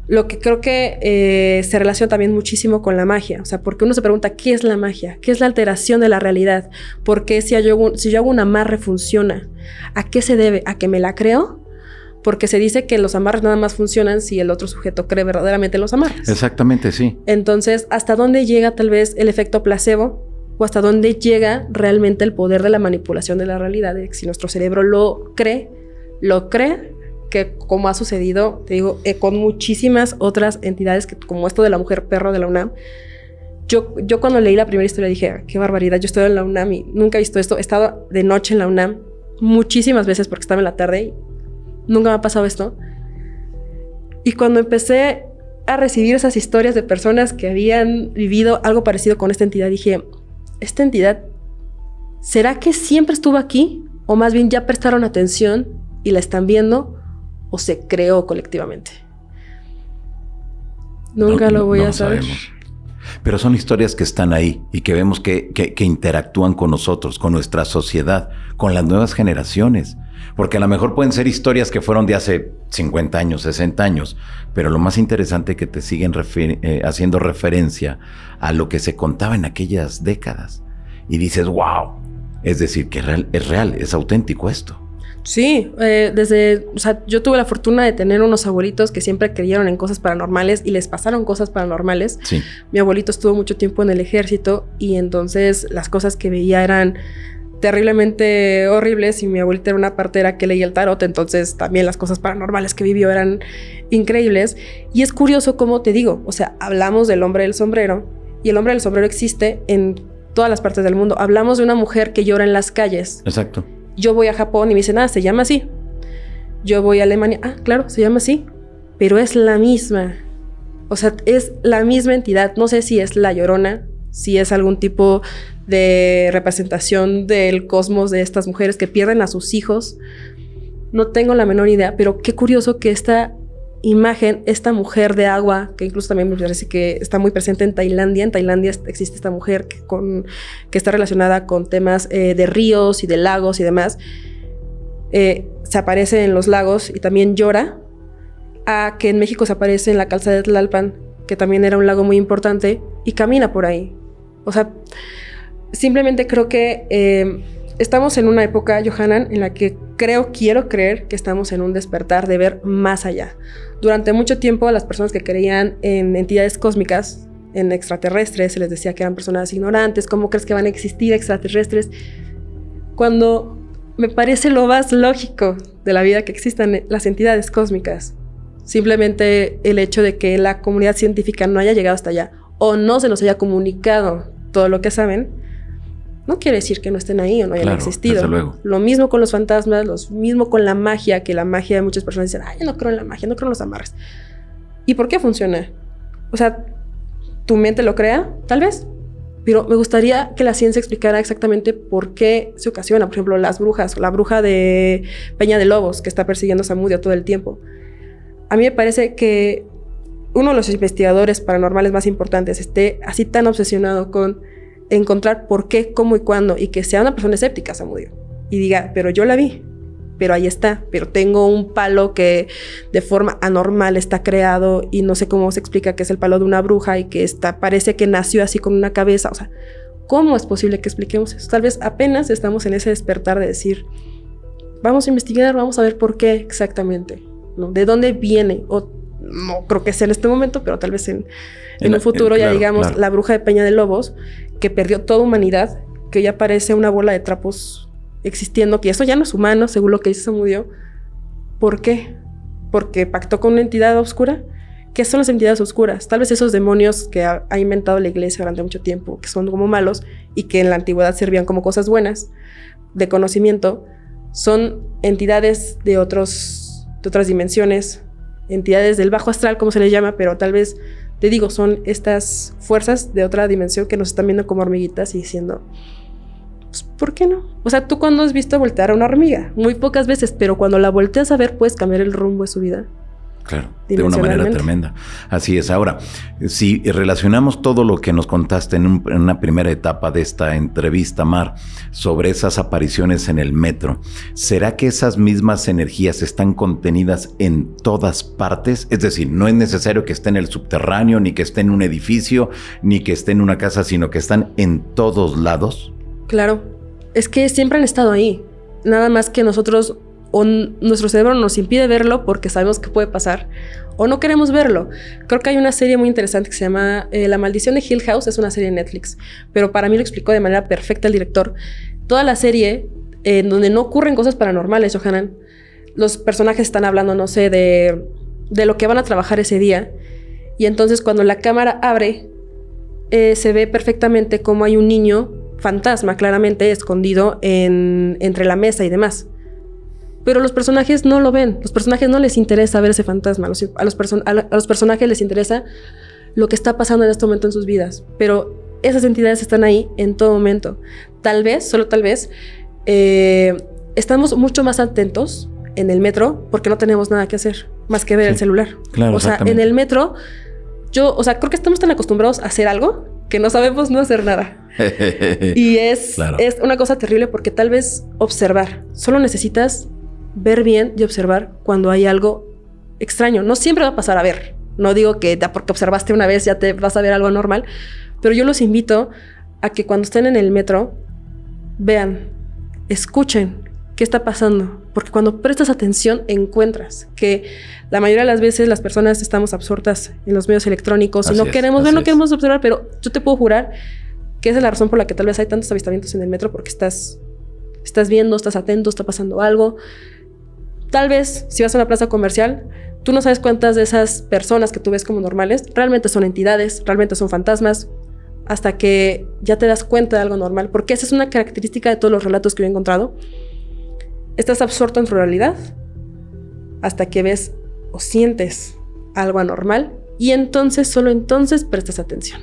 Lo que creo que se relaciona también muchísimo con la magia. O sea, porque uno se pregunta, ¿qué es la magia? ¿Qué es la alteración de la realidad? ¿Por qué si yo hago un amarre funciona? ¿A qué se debe? ¿A que me la creo? Porque se dice que los amarres nada más funcionan si el otro sujeto cree verdaderamente en los amarres. Exactamente, sí. Entonces, ¿hasta dónde llega tal vez el efecto placebo o hasta dónde llega realmente el poder de la manipulación de la realidad, de que si nuestro cerebro lo cree, que como ha sucedido, te digo, con muchísimas otras entidades, que, como esto de la mujer perro de la UNAM. Yo cuando leí la primera historia dije, qué barbaridad, yo estoy en la UNAM y nunca he visto esto. He estado de noche en la UNAM muchísimas veces porque estaba en la tarde y nunca me ha pasado esto. Y cuando empecé a recibir esas historias de personas que habían vivido algo parecido con esta entidad, dije, esta entidad, ¿será que siempre estuvo aquí? ¿O más bien ya prestaron atención y la están viendo? ¿O se creó colectivamente? Nunca lo voy a saber. Sabemos. Pero son historias que están ahí y que vemos que interactúan con nosotros, con nuestra sociedad, con las nuevas generaciones. Porque a lo mejor pueden ser historias que fueron de hace 50 años, 60 años, pero lo más interesante es que te siguen haciendo referencia a lo que se contaba en aquellas décadas. Y dices, wow, es decir, que es real, es auténtico esto. Sí, yo tuve la fortuna de tener unos abuelitos que siempre creyeron en cosas paranormales y les pasaron cosas paranormales. Sí. Mi abuelito estuvo mucho tiempo en el ejército y entonces las cosas que veía eran terriblemente horribles y mi abuelita era una partera que leía el tarot, entonces también las cosas paranormales que vivió eran increíbles. Y es curioso cómo te digo, o sea, hablamos del hombre del sombrero y el hombre del sombrero existe en todas las partes del mundo. Hablamos de una mujer que llora en las calles. Exacto. Yo voy a Japón y me dicen, se llama así. Yo voy a Alemania, claro, se llama así, pero es la misma. O sea, es la misma entidad. No sé si es la Llorona, si es algún tipo de representación del cosmos de estas mujeres que pierden a sus hijos. No tengo la menor idea, pero qué curioso que esta imagen, esta mujer de agua, que incluso también me parece que está muy presente en Tailandia. En Tailandia existe esta mujer que está relacionada con temas de ríos y de lagos y demás. Se aparece en los lagos y también llora. Que en México se aparece en la calzada de Tlalpan, que también era un lago muy importante, y camina por ahí. O sea, simplemente creo que estamos en una época, Johanan, en la que quiero creer que estamos en un despertar de ver más allá. Durante mucho tiempo, las personas que creían en entidades cósmicas, en extraterrestres, se les decía que eran personas ignorantes. ¿Cómo crees que van a existir extraterrestres? Cuando me parece lo más lógico de la vida que existan las entidades cósmicas. Simplemente el hecho de que la comunidad científica no haya llegado hasta allá o no se nos haya comunicado todo lo que saben, no quiere decir que no estén ahí o no hayan existido. Desde luego. Lo mismo con los fantasmas, lo mismo con la magia, que la magia de muchas personas dicen, yo no creo en la magia, no creo en los amarres. ¿Y por qué funciona? O sea, ¿tu mente lo crea? Tal vez. Pero me gustaría que la ciencia explicara exactamente por qué se ocasiona. Por ejemplo, las brujas, la bruja de Peña de Lobos, que está persiguiendo a Zamudio todo el tiempo. A mí me parece que uno de los investigadores paranormales más importantes esté así tan obsesionado con encontrar por qué, cómo y cuándo, y que sea una persona escéptica, Zamudio, y diga, pero yo la vi, pero ahí está, pero tengo un palo que de forma anormal está creado y no sé cómo se explica que es el palo de una bruja y que parece que nació así con una cabeza. O sea, ¿cómo es posible que expliquemos eso? Tal vez apenas estamos en ese despertar de decir, vamos a investigar, vamos a ver por qué exactamente, ¿no? ¿De dónde viene? O no creo que sea en este momento, pero tal vez en un futuro ya digamos, claro. La bruja de Peña de Lobos, que perdió toda humanidad, que ya parece una bola de trapos existiendo, que eso ya no es humano, según lo que dice Zamudio. ¿Por qué? ¿Porque pactó con una entidad oscura? ¿Qué son las entidades oscuras? Tal vez esos demonios que ha inventado la iglesia durante mucho tiempo, que son como malos y que en la antigüedad servían como cosas buenas, de conocimiento, son entidades de otras dimensiones, entidades del bajo astral, como se les llama, pero tal vez, te digo, son estas fuerzas de otra dimensión que nos están viendo como hormiguitas y diciendo, pues, ¿por qué no? O sea, ¿tú cuándo has visto voltear a una hormiga? Muy pocas veces, pero cuando la volteas a ver, puedes cambiar el rumbo de su vida. Claro, de una manera tremenda. Así es. Ahora, si relacionamos todo lo que nos contaste en una primera etapa de esta entrevista, Mar, sobre esas apariciones en el metro, ¿será que esas mismas energías están contenidas en todas partes? Es decir, no es necesario que esté en el subterráneo, ni que esté en un edificio, ni que esté en una casa, sino que están en todos lados. Claro, es que siempre han estado ahí. Nada más que nosotros o nuestro cerebro nos impide verlo porque sabemos que puede pasar, o no queremos verlo. Creo que hay una serie muy interesante que se llama La Maldición de Hill House, es una serie de Netflix, pero para mí lo explicó de manera perfecta el director. Toda la serie, donde no ocurren cosas paranormales, Johanan, los personajes están hablando, no sé, de lo que van a trabajar ese día, y entonces cuando la cámara abre, se ve perfectamente cómo hay un niño fantasma, claramente escondido entre la mesa y demás. Pero los personajes no lo ven. Los personajes no les interesa ver ese fantasma. A los personajes les interesa lo que está pasando en este momento en sus vidas. Pero esas entidades están ahí en todo momento. Tal vez, solo tal vez, estamos mucho más atentos en el metro porque no tenemos nada que hacer más que ver el celular. Claro, o sea, en el metro, creo que estamos tan acostumbrados a hacer algo que no sabemos no hacer nada. Y es una cosa terrible porque tal vez observar. Solo necesitas ver bien y observar cuando hay algo extraño. No siempre va a pasar a ver. No digo que porque observaste una vez ya te vas a ver algo normal, pero yo los invito a que cuando estén en el metro vean, escuchen qué está pasando, porque cuando prestas atención encuentras que la mayoría de las veces las personas estamos absortas en los medios electrónicos y no queremos ver, no queremos observar, pero yo te puedo jurar que esa es la razón por la que tal vez hay tantos avistamientos en el metro, porque estás viendo, estás atento, está pasando algo. Tal vez, si vas a una plaza comercial, tú no sabes cuántas de esas personas que tú ves como normales realmente son entidades, realmente son fantasmas, hasta que ya te das cuenta de algo normal, porque esa es una característica de todos los relatos que yo he encontrado. Estás absorto en tu realidad hasta que ves o sientes algo anormal y entonces, solo entonces, prestas atención.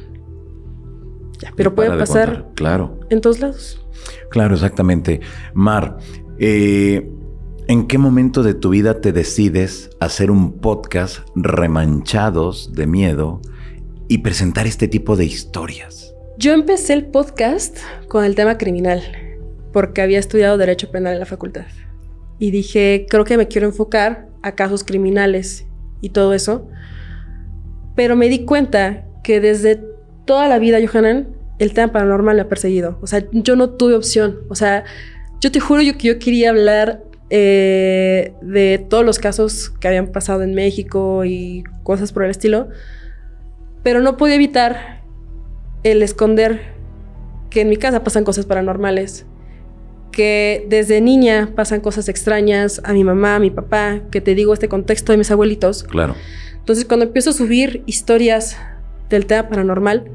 Ya, pero puede pasar en todos lados. Claro, exactamente. Mar, ¿en qué momento de tu vida te decides hacer un podcast Remanchados de Miedo y presentar este tipo de historias? Yo empecé el podcast con el tema criminal porque había estudiado Derecho Penal en la facultad. Y dije, creo que me quiero enfocar a casos criminales y todo eso. Pero me di cuenta que desde toda la vida, Johanan, el tema paranormal me ha perseguido. O sea, yo no tuve opción. O sea, yo te juro que yo quería hablar de todos los casos que habían pasado en México y cosas por el estilo. Pero no podía evitar el esconder que en mi casa pasan cosas paranormales. Que desde niña pasan cosas extrañas a mi mamá, a mi papá, que te digo este contexto de mis abuelitos. Claro. Entonces, cuando empiezo a subir historias del tema paranormal,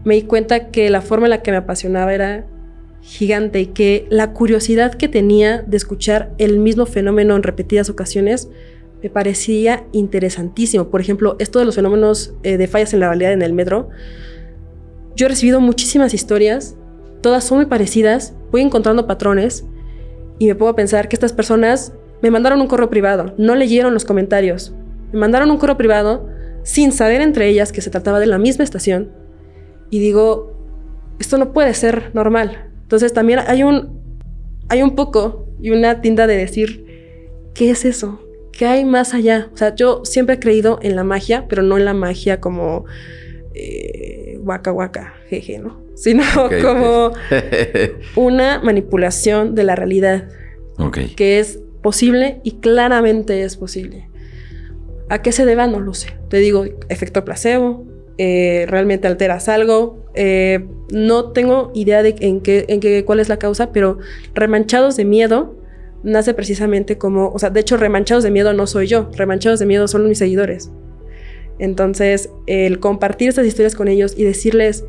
me di cuenta que la forma en la que me apasionaba era gigante y que la curiosidad que tenía de escuchar el mismo fenómeno en repetidas ocasiones me parecía interesantísimo. Por ejemplo, esto de los fenómenos de fallas en la realidad en el metro. Yo he recibido muchísimas historias, todas son muy parecidas, voy encontrando patrones y me pongo a pensar que estas personas me mandaron un correo privado, no leyeron los comentarios, me mandaron un correo privado sin saber entre ellas que se trataba de la misma estación y digo, esto no puede ser normal. Entonces también hay un poco y una tinta de decir, ¿qué es eso? ¿Qué hay más allá? O sea, yo siempre he creído en la magia, pero no en la magia como waka waka, jeje, ¿no? Sino como una manipulación de la realidad que es posible y claramente es posible. ¿A qué se deba? No lo sé. Te digo, efecto placebo, realmente alteras algo, no tengo idea de cuál es la causa, pero Remanchados de Miedo nace precisamente como, o sea, de hecho Remanchados de Miedo no soy yo, Remanchados de Miedo son mis seguidores. Entonces, el compartir estas historias con ellos y decirles,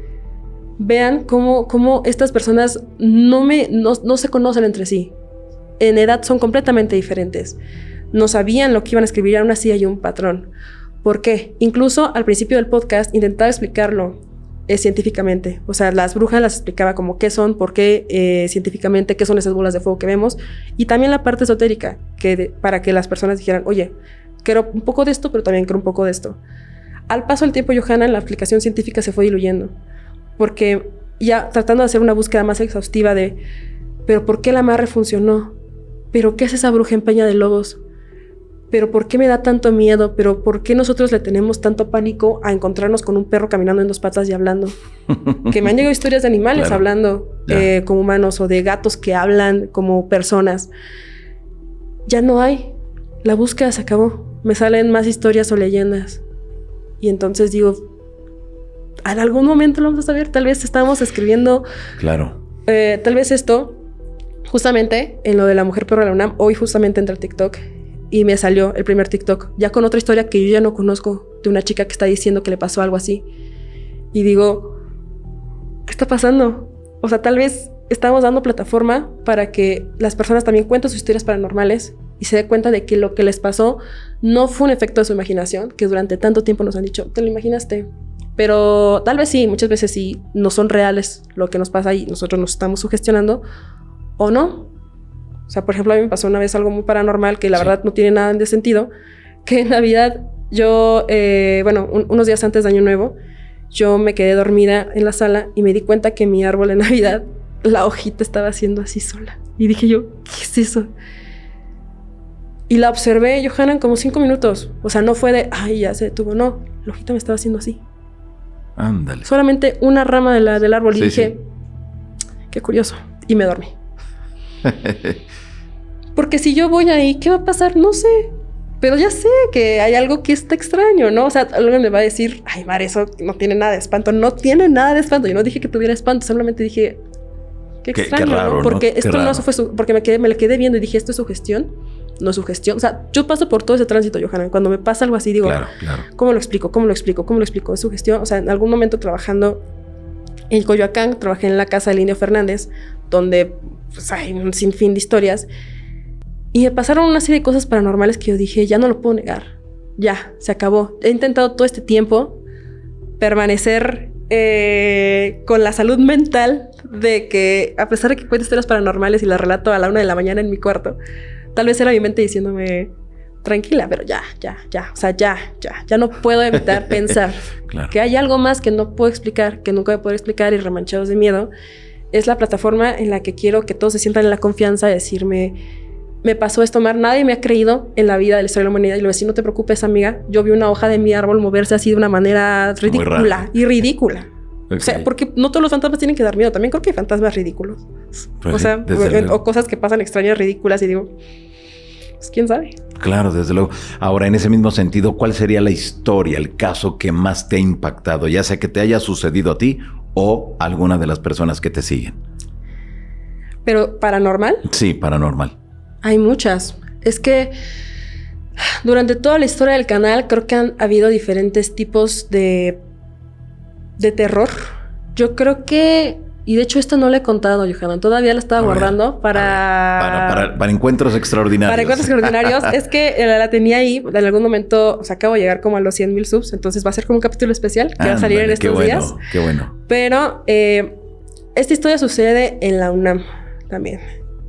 vean cómo estas personas no se conocen entre sí. En edad son completamente diferentes. No sabían lo que iban a escribir, aún así hay un patrón. ¿Por qué? Incluso al principio del podcast intentaba explicarlo científicamente. O sea, las brujas las explicaba como qué son, por qué científicamente, qué son esas bolas de fuego que vemos. Y también la parte esotérica, para que las personas dijeran, oye, quiero un poco de esto, pero también quiero un poco de esto. Al paso del tiempo, Johanan, la aplicación científica se fue diluyendo. Porque ya tratando de hacer una búsqueda más exhaustiva de, ¿pero por qué el amarre funcionó? ¿Pero qué es esa bruja en Peña de Lobos? ¿Pero por qué me da tanto miedo? ¿Pero por qué nosotros le tenemos tanto pánico a encontrarnos con un perro caminando en dos patas y hablando? Que me han llegado historias de animales hablando como humanos o de gatos que hablan como personas. ya no hay. La búsqueda se acabó. Me salen más historias o leyendas. Y entonces digo, en algún momento lo vamos a saber. Tal vez estábamos escribiendo... Claro. Tal vez esto, justamente en lo de la mujer perro de la UNAM, hoy justamente entré al TikTok y me salió el primer TikTok, ya con otra historia que yo ya no conozco, de una chica que está diciendo que le pasó algo así. Y digo, ¿qué está pasando? O sea, tal vez estamos dando plataforma para que las personas también cuenten sus historias paranormales y se den cuenta de que lo que les pasó no fue un efecto de su imaginación, que durante tanto tiempo nos han dicho, ¿te lo imaginaste? Pero tal vez sí, muchas veces sí, no son reales lo que nos pasa y nosotros nos estamos sugestionando, o no. O sea, por ejemplo, a mí me pasó una vez algo muy paranormal que la verdad no tiene nada de sentido, que en Navidad yo, unos días antes de Año Nuevo, yo me quedé dormida en la sala y me di cuenta que mi árbol de Navidad, la hojita estaba haciendo así sola. Y dije yo, ¿qué es eso? Y la observé, Johanna, como 5 minutos. O sea, no fue de, ay, ya se detuvo. No, la hojita me estaba haciendo así. Ándale. Solamente una rama del árbol. Sí, y dije, sí. Qué curioso. Y me dormí. Porque si yo voy ahí, ¿qué va a pasar? No sé. Pero ya sé que hay algo que está extraño, ¿no? O sea, alguien me va a decir, ay, Mar, eso no tiene nada de espanto. No tiene nada de espanto. Yo no dije que tuviera espanto, solamente dije, qué extraño, qué raro, ¿no? Porque ¿no? esto Qué no raro. fue porque me le quedé viendo y dije, ¿esto es sugestión? No es sugestión. O sea, yo paso por todo ese tránsito, Johanna. Cuando me pasa algo así, digo, Claro. ¿cómo lo explico? ¿Cómo lo explico? ¿Cómo lo explico? ¿Es sugestión? O sea, en algún momento trabajando en Coyoacán, trabajé en la casa del Indio Fernández, donde pues, hay un sinfín de historias. Y me pasaron una serie de cosas paranormales que yo dije, ya no lo puedo negar. Ya, se acabó. He intentado todo este tiempo permanecer con la salud mental de que, a pesar de que cuento historias paranormales y las relato a la 1 de la mañana en mi cuarto, tal vez era mi mente diciéndome, tranquila, pero ya. O sea, ya no puedo evitar pensar Claro. que hay algo más que no puedo explicar, que nunca voy a poder explicar y remanchados de miedo. Es la plataforma en la que quiero que todos se sientan en la confianza de decirme, me pasó esto, Mar, nadie me ha creído en la vida de la historia de la humanidad. Y le voy a decir, no te preocupes, amiga, yo vi una hoja de mi árbol moverse así de una manera ridícula. Okay. O sea, porque no todos los fantasmas tienen que dar miedo. También creo que hay fantasmas ridículos. Pues o sea, o cosas que pasan extrañas, ridículas. Y digo, pues quién sabe. Claro, desde luego. Ahora, en ese mismo sentido, ¿cuál sería la historia, el caso que más te ha impactado? Ya sea que te haya sucedido a ti o a alguna de las personas que te siguen. ¿Pero paranormal? Sí, paranormal. Hay muchas. Es que durante toda la historia del canal creo que han habido diferentes tipos de terror. Yo creo que... Y de hecho esto no lo he contado, Johanna. Todavía lo estaba guardando para encuentros extraordinarios. Para encuentros extraordinarios. Es que la tenía ahí. En algún momento, o sea, acabo de llegar como a los 100,000 subs. Entonces va a ser como un capítulo especial que va a salir en estos días. Qué bueno. Pero esta historia sucede en la UNAM también.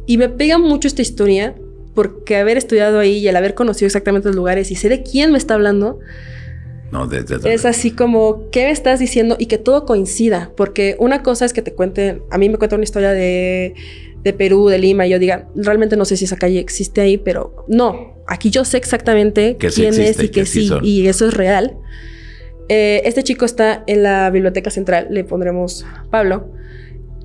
Y me pega mucho esta historia porque haber estudiado ahí y el haber conocido exactamente los lugares y sé de quién me está hablando... No, es así como, ¿qué me estás diciendo? Y que todo coincida, porque una cosa es que te cuenten, a mí me cuentan una historia de Perú, de Lima, y yo diga, realmente no sé si esa calle existe ahí, pero no, aquí yo sé exactamente que quién sí es y que sí, y eso es real. Este chico está en la Biblioteca Central, le pondremos Pablo.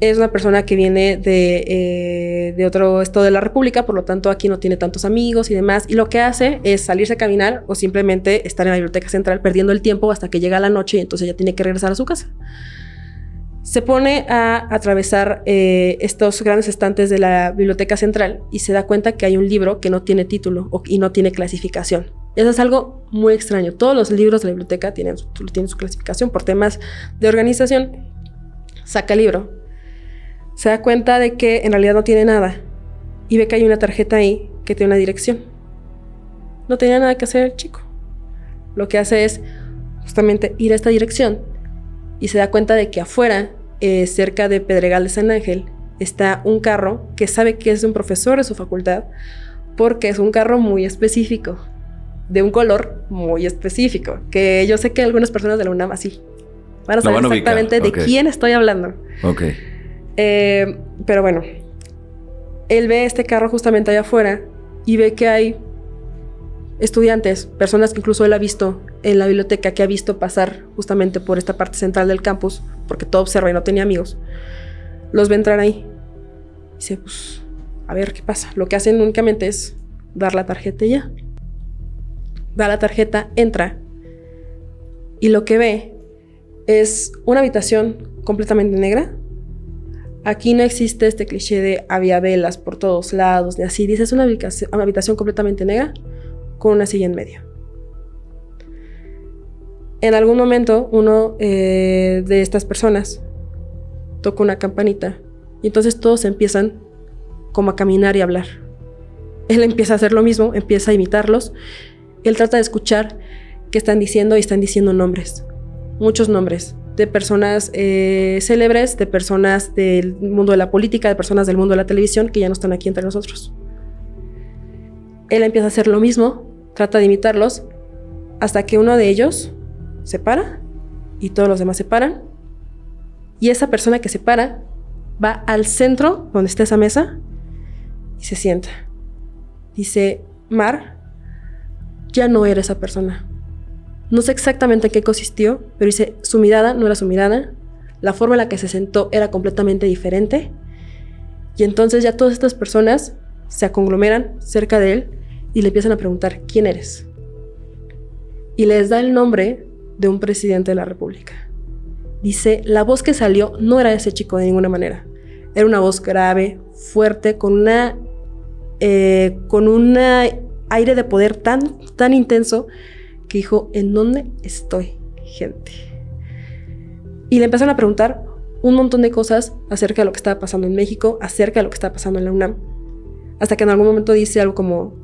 Es una persona que viene de otro estado de la República, por lo tanto aquí no tiene tantos amigos y demás. Y lo que hace es salirse a caminar o simplemente estar en la Biblioteca Central perdiendo el tiempo hasta que llega la noche y entonces ya tiene que regresar a su casa. Se pone a atravesar estos grandes estantes de la Biblioteca Central y se da cuenta que hay un libro que no tiene título y no tiene clasificación. Eso es algo muy extraño. Todos los libros de la biblioteca tienen su clasificación por temas de organización. Saca el libro. Se da cuenta de que en realidad no tiene nada y ve que hay una tarjeta ahí que tiene una dirección. No tenía nada que hacer el chico. Lo que hace es justamente ir a esta dirección y se da cuenta de que afuera, cerca de Pedregal de San Ángel, está un carro que sabe que es de un profesor de su facultad porque es un carro muy específico, de un color muy específico, que yo sé que algunas personas de la UNAM así van a saber exactamente de quién estoy hablando. Ok. Pero bueno, él ve este carro justamente allá afuera y ve que hay estudiantes, personas que incluso él ha visto en la biblioteca, que ha visto pasar justamente por esta parte central del campus, porque todo observa y no tenía amigos. Los ve entrar ahí. Dice, pues, a ver qué pasa. Lo que hacen únicamente es dar la tarjeta y ya. Da la tarjeta, entra y lo que ve es una habitación completamente negra. Aquí no existe este cliché de había velas por todos lados, ni así. Dice, es una habitación completamente negra con una silla en medio. En algún momento, uno de estas personas toca una campanita y entonces todos empiezan como a caminar y a hablar. Él empieza a hacer lo mismo, empieza a imitarlos. Él trata de escuchar qué están diciendo y están diciendo nombres, muchos nombres, de personas célebres, de personas del mundo de la política, de personas del mundo de la televisión que ya no están aquí entre nosotros. Él empieza a hacer lo mismo, trata de imitarlos, hasta que uno de ellos se para y todos los demás se paran. Y esa persona que se para va al centro donde está esa mesa y se sienta. Dice, Mar, ya no era esa persona. No sé exactamente en qué consistió, pero dice, su mirada no era su mirada, la forma en la que se sentó era completamente diferente. Y entonces ya todas estas personas se conglomeran cerca de él y le empiezan a preguntar, ¿quién eres? Y les da el nombre de un presidente de la República. Dice, la voz que salió no era ese chico de ninguna manera. Era una voz grave, fuerte, con un aire de poder tan intenso que dijo, ¿en dónde estoy, gente? Y le empezaron a preguntar un montón de cosas acerca de lo que estaba pasando en México, acerca de lo que estaba pasando en la UNAM, hasta que en algún momento dice algo como,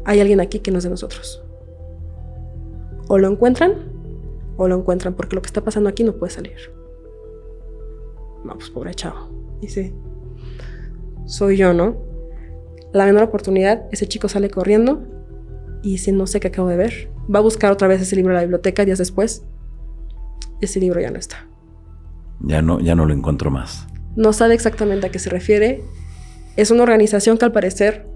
hay alguien aquí que no es de nosotros. O lo encuentran, porque lo que está pasando aquí no puede salir. No, pues pobre chavo. Dice, soy yo, ¿no? La menor oportunidad, ese chico sale corriendo y dice, no sé qué acabo de ver. Va a buscar otra vez ese libro en la biblioteca días después. Ese libro ya no está. Ya no lo encuentro más. No sabe exactamente a qué se refiere. Es una organización que al parecer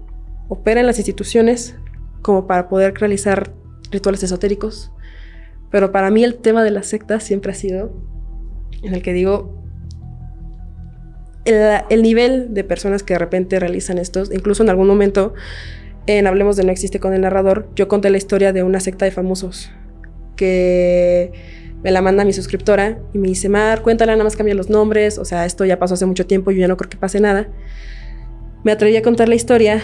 opera en las instituciones como para poder realizar rituales esotéricos. Pero para mí el tema de las sectas siempre ha sido en el que digo, el nivel de personas que de repente realizan estos, incluso en algún momento en Hablemos de No Existe con el narrador, yo conté la historia de una secta de famosos que me la manda mi suscriptora y me dice, Mar, cuéntala, nada más cambia los nombres, o sea, esto ya pasó hace mucho tiempo, yo ya no creo que pase nada. Me atreví a contar la historia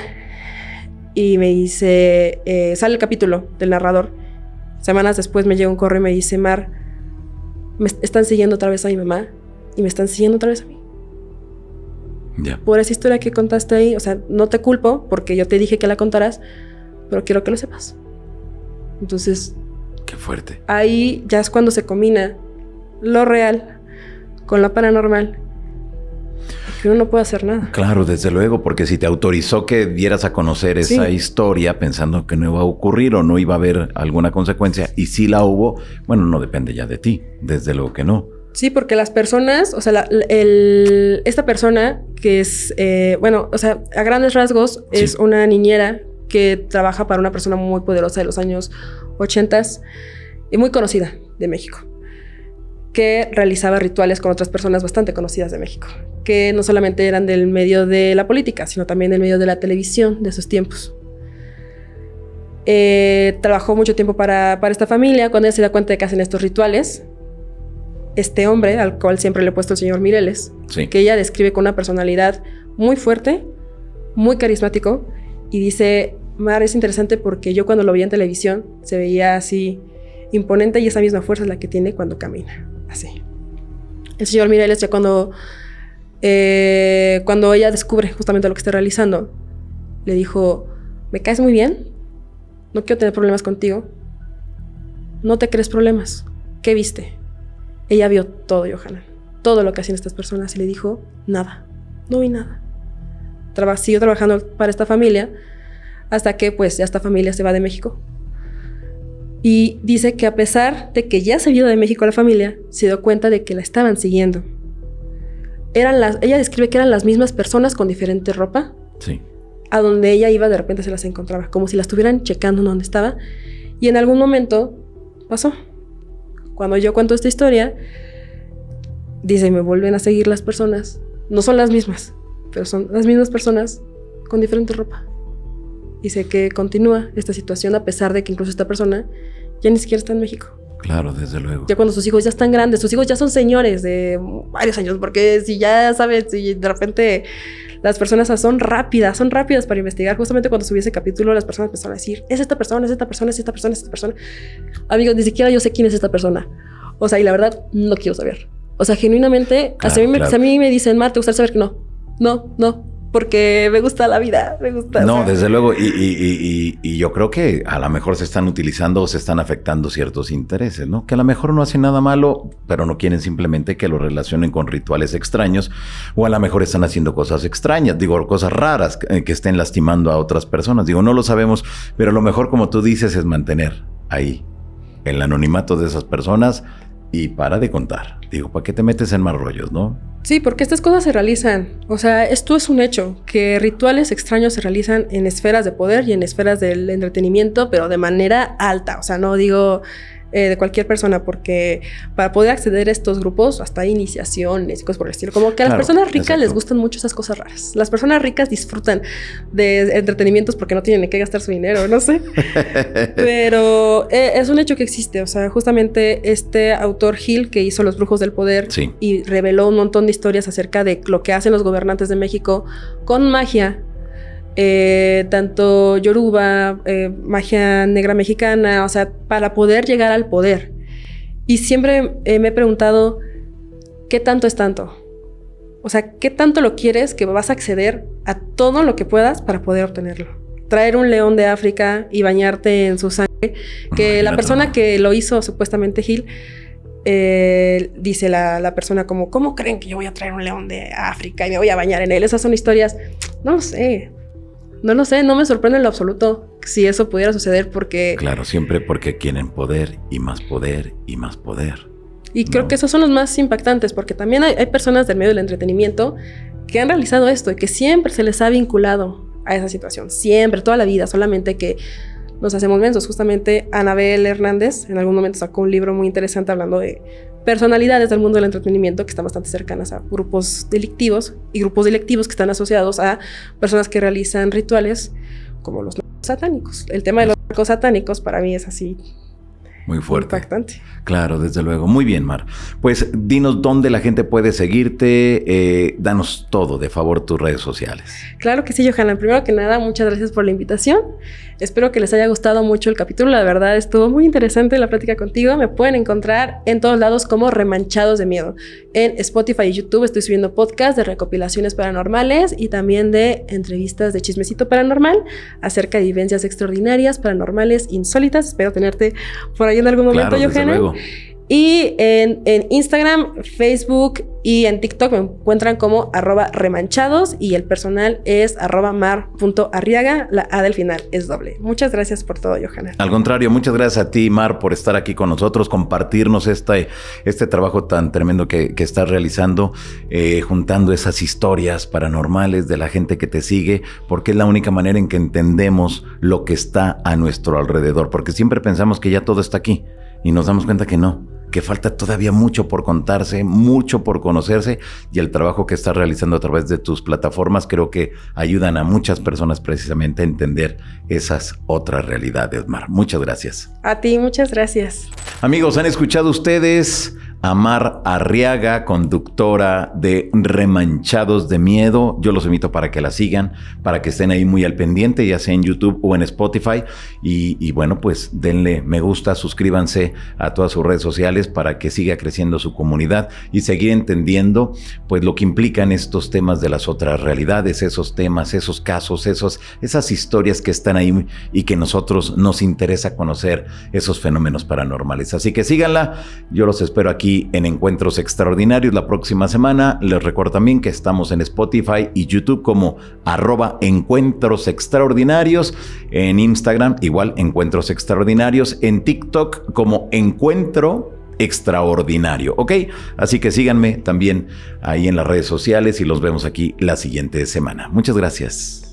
y me dice, sale el capítulo del narrador. Semanas después me llega un correo y me dice, Mar, me están siguiendo otra vez a mi mamá y me están siguiendo otra vez a mí. Yeah. Por esa historia que contaste ahí, o sea, no te culpo porque yo te dije que la contaras, pero quiero que lo sepas. Entonces, qué fuerte. Ahí ya es cuando se combina lo real con lo paranormal, que uno no puede hacer nada. Claro, desde luego, porque si te autorizó que dieras a conocer esa historia pensando que no iba a ocurrir o no iba a haber alguna consecuencia, y si la hubo, bueno, no depende ya de ti, desde luego que no. Sí, porque las personas, o sea, esta persona que es, o sea, a grandes rasgos es una niñera que trabaja para una persona muy poderosa de los años 80 y muy conocida de México, que realizaba rituales con otras personas bastante conocidas de México, que no solamente eran del medio de la política, sino también del medio de la televisión de esos tiempos. Trabajó mucho tiempo para esta familia. Cuando ella se da cuenta de que hacen estos rituales, este hombre, al cual siempre le he puesto el señor Mireles, que ella describe con una personalidad muy fuerte, muy carismático, y dice, Mar, es interesante porque yo cuando lo veía en televisión se veía así imponente y esa misma fuerza es la que tiene cuando camina, así. El señor Mireles ya cuando ella descubre justamente lo que está realizando, le dijo, me caes muy bien, no quiero tener problemas contigo, no te crees problemas, ¿qué viste? Ella vio todo, Johanna, todo lo que hacían estas personas y le dijo, nada, no vi nada. Siguió trabajando para esta familia hasta que pues ya esta familia se va de México. Y dice que a pesar de que ya se vio de México la familia, se dio cuenta de que la estaban siguiendo. Ella describe que eran las mismas personas con diferente ropa. Sí. A donde ella iba de repente se las encontraba, como si la estuvieran checando donde estaba. Y en algún momento pasó. Cuando yo cuento esta historia, dice, me vuelven a seguir las personas. No son las mismas, pero son las mismas personas con diferente ropa. y sé que continúa esta situación a pesar de que incluso esta persona ya ni siquiera está en México. Claro, desde luego. Ya cuando sus hijos ya están grandes, sus hijos ya son señores de varios años, porque si ya sabes, si de repente las personas son rápidas para investigar. Justamente cuando subí ese capítulo, las personas empezaron a decir, es esta persona, es esta persona, es esta persona, es esta persona. Amigos, ni siquiera yo sé quién es esta persona. O sea, y la verdad, no quiero saber. O sea, genuinamente, claro, a mí me dicen, Mar, ¿te gustaría saber que no? Porque me gusta la vida, me gusta. No, o sea, desde luego. Y yo creo que a lo mejor se están utilizando o se están afectando ciertos intereses, ¿no? Que a lo mejor no hacen nada malo, pero no quieren simplemente que lo relacionen con rituales extraños, o a lo mejor están haciendo cosas extrañas, digo, cosas raras que estén lastimando a otras personas. Digo, no lo sabemos, pero lo mejor, como tú dices, es mantener ahí el anonimato de esas personas y para de contar. Digo, ¿para qué te metes en más rollos, no? Sí, porque estas cosas se realizan. O sea, esto es un hecho, que rituales extraños se realizan en esferas de poder y en esferas del entretenimiento, pero de manera alta. O sea, no digo de cualquier persona, porque para poder acceder a estos grupos hasta hay iniciaciones y cosas por el estilo. Como que a las personas ricas exacto. les gustan mucho esas cosas raras. Las personas ricas disfrutan de entretenimientos porque no tienen en qué gastar su dinero, no sé. Pero es un hecho que existe. O sea, justamente este autor Hill, que hizo Los Brujos del Poder, Sí. y reveló un montón de historias acerca de lo que hacen los gobernantes de México con magia, tanto yoruba, magia negra mexicana, o sea, para poder llegar al poder. Y siempre me he preguntado, ¿qué tanto es tanto? O sea, ¿qué tanto lo quieres que vas a acceder a todo lo que puedas para poder obtenerlo? Traer un león de África y bañarte en su sangre, que la persona que lo hizo, supuestamente Gil, dice la persona como, ¿cómo creen que yo voy a traer un león de África y me voy a bañar en él? Esas son historias, no lo sé, no me sorprende en lo absoluto si eso pudiera suceder, porque... Claro, siempre porque quieren poder y más poder y más poder. Y creo que esos son los más impactantes, porque también hay personas del medio del entretenimiento que han realizado esto y que siempre se les ha vinculado a esa situación, siempre, toda la vida, solamente que nos hacemos mensos. Justamente Anabel Hernández en algún momento sacó un libro muy interesante hablando de personalidades del mundo del entretenimiento que están bastante cercanas a grupos delictivos y grupos delictivos que están asociados a personas que realizan rituales como los narcos satánicos. El tema de los narcos satánicos para mí es así muy fuerte. Impactante. Claro, desde luego. Muy bien, Mar. Pues dinos dónde la gente puede seguirte. Danos todo, de favor, tus redes sociales. Claro que sí, Johanna. Primero que nada, muchas gracias por la invitación. Espero que les haya gustado mucho el capítulo. La verdad, estuvo muy interesante la plática contigo. Me pueden encontrar en todos lados como Remanchados de Miedo. En Spotify y YouTube estoy subiendo podcasts de recopilaciones paranormales y también de entrevistas de chismecito paranormal acerca de vivencias extraordinarias, paranormales, insólitas. Espero tenerte por ahí en algún momento, claro, Johanna. Desde luego. Y en Instagram, Facebook y en TikTok me encuentran como @remanchados y el personal es @mar.arriaga, la A del final es doble. Muchas gracias por todo, Johanna. Al contrario, muchas gracias a ti, Mar, por estar aquí con nosotros, compartirnos este trabajo tan tremendo que estás realizando, juntando esas historias paranormales de la gente que te sigue, porque es la única manera en que entendemos lo que está a nuestro alrededor, porque siempre pensamos que ya todo está aquí y nos damos cuenta que no, que falta todavía mucho por contarse, mucho por conocerse, y el trabajo que estás realizando a través de tus plataformas creo que ayudan a muchas personas precisamente a entender esas otras realidades, Mar. Muchas gracias. A ti, muchas gracias. Amigos, ¿han escuchado ustedes a Mar Arriaga, conductora de Remanchados de Miedo? Yo los invito para que la sigan, para que estén ahí muy al pendiente, ya sea en YouTube o en Spotify. Y bueno, pues denle me gusta, suscríbanse a todas sus redes sociales para que siga creciendo su comunidad y seguir entendiendo pues lo que implican estos temas de las otras realidades, esos temas, esos casos, esas historias que están ahí y que nosotros nos interesa conocer, esos fenómenos paranormales. Así que síganla, yo los espero aquí en Encuentros Extraordinarios la próxima semana. Les recuerdo también que estamos en Spotify y YouTube como @Encuentros Extraordinarios, en Instagram igual Encuentros Extraordinarios, en TikTok como Encuentro Extraordinario, ¿ok? Así que síganme también ahí en las redes sociales y los vemos aquí la siguiente semana. Muchas gracias.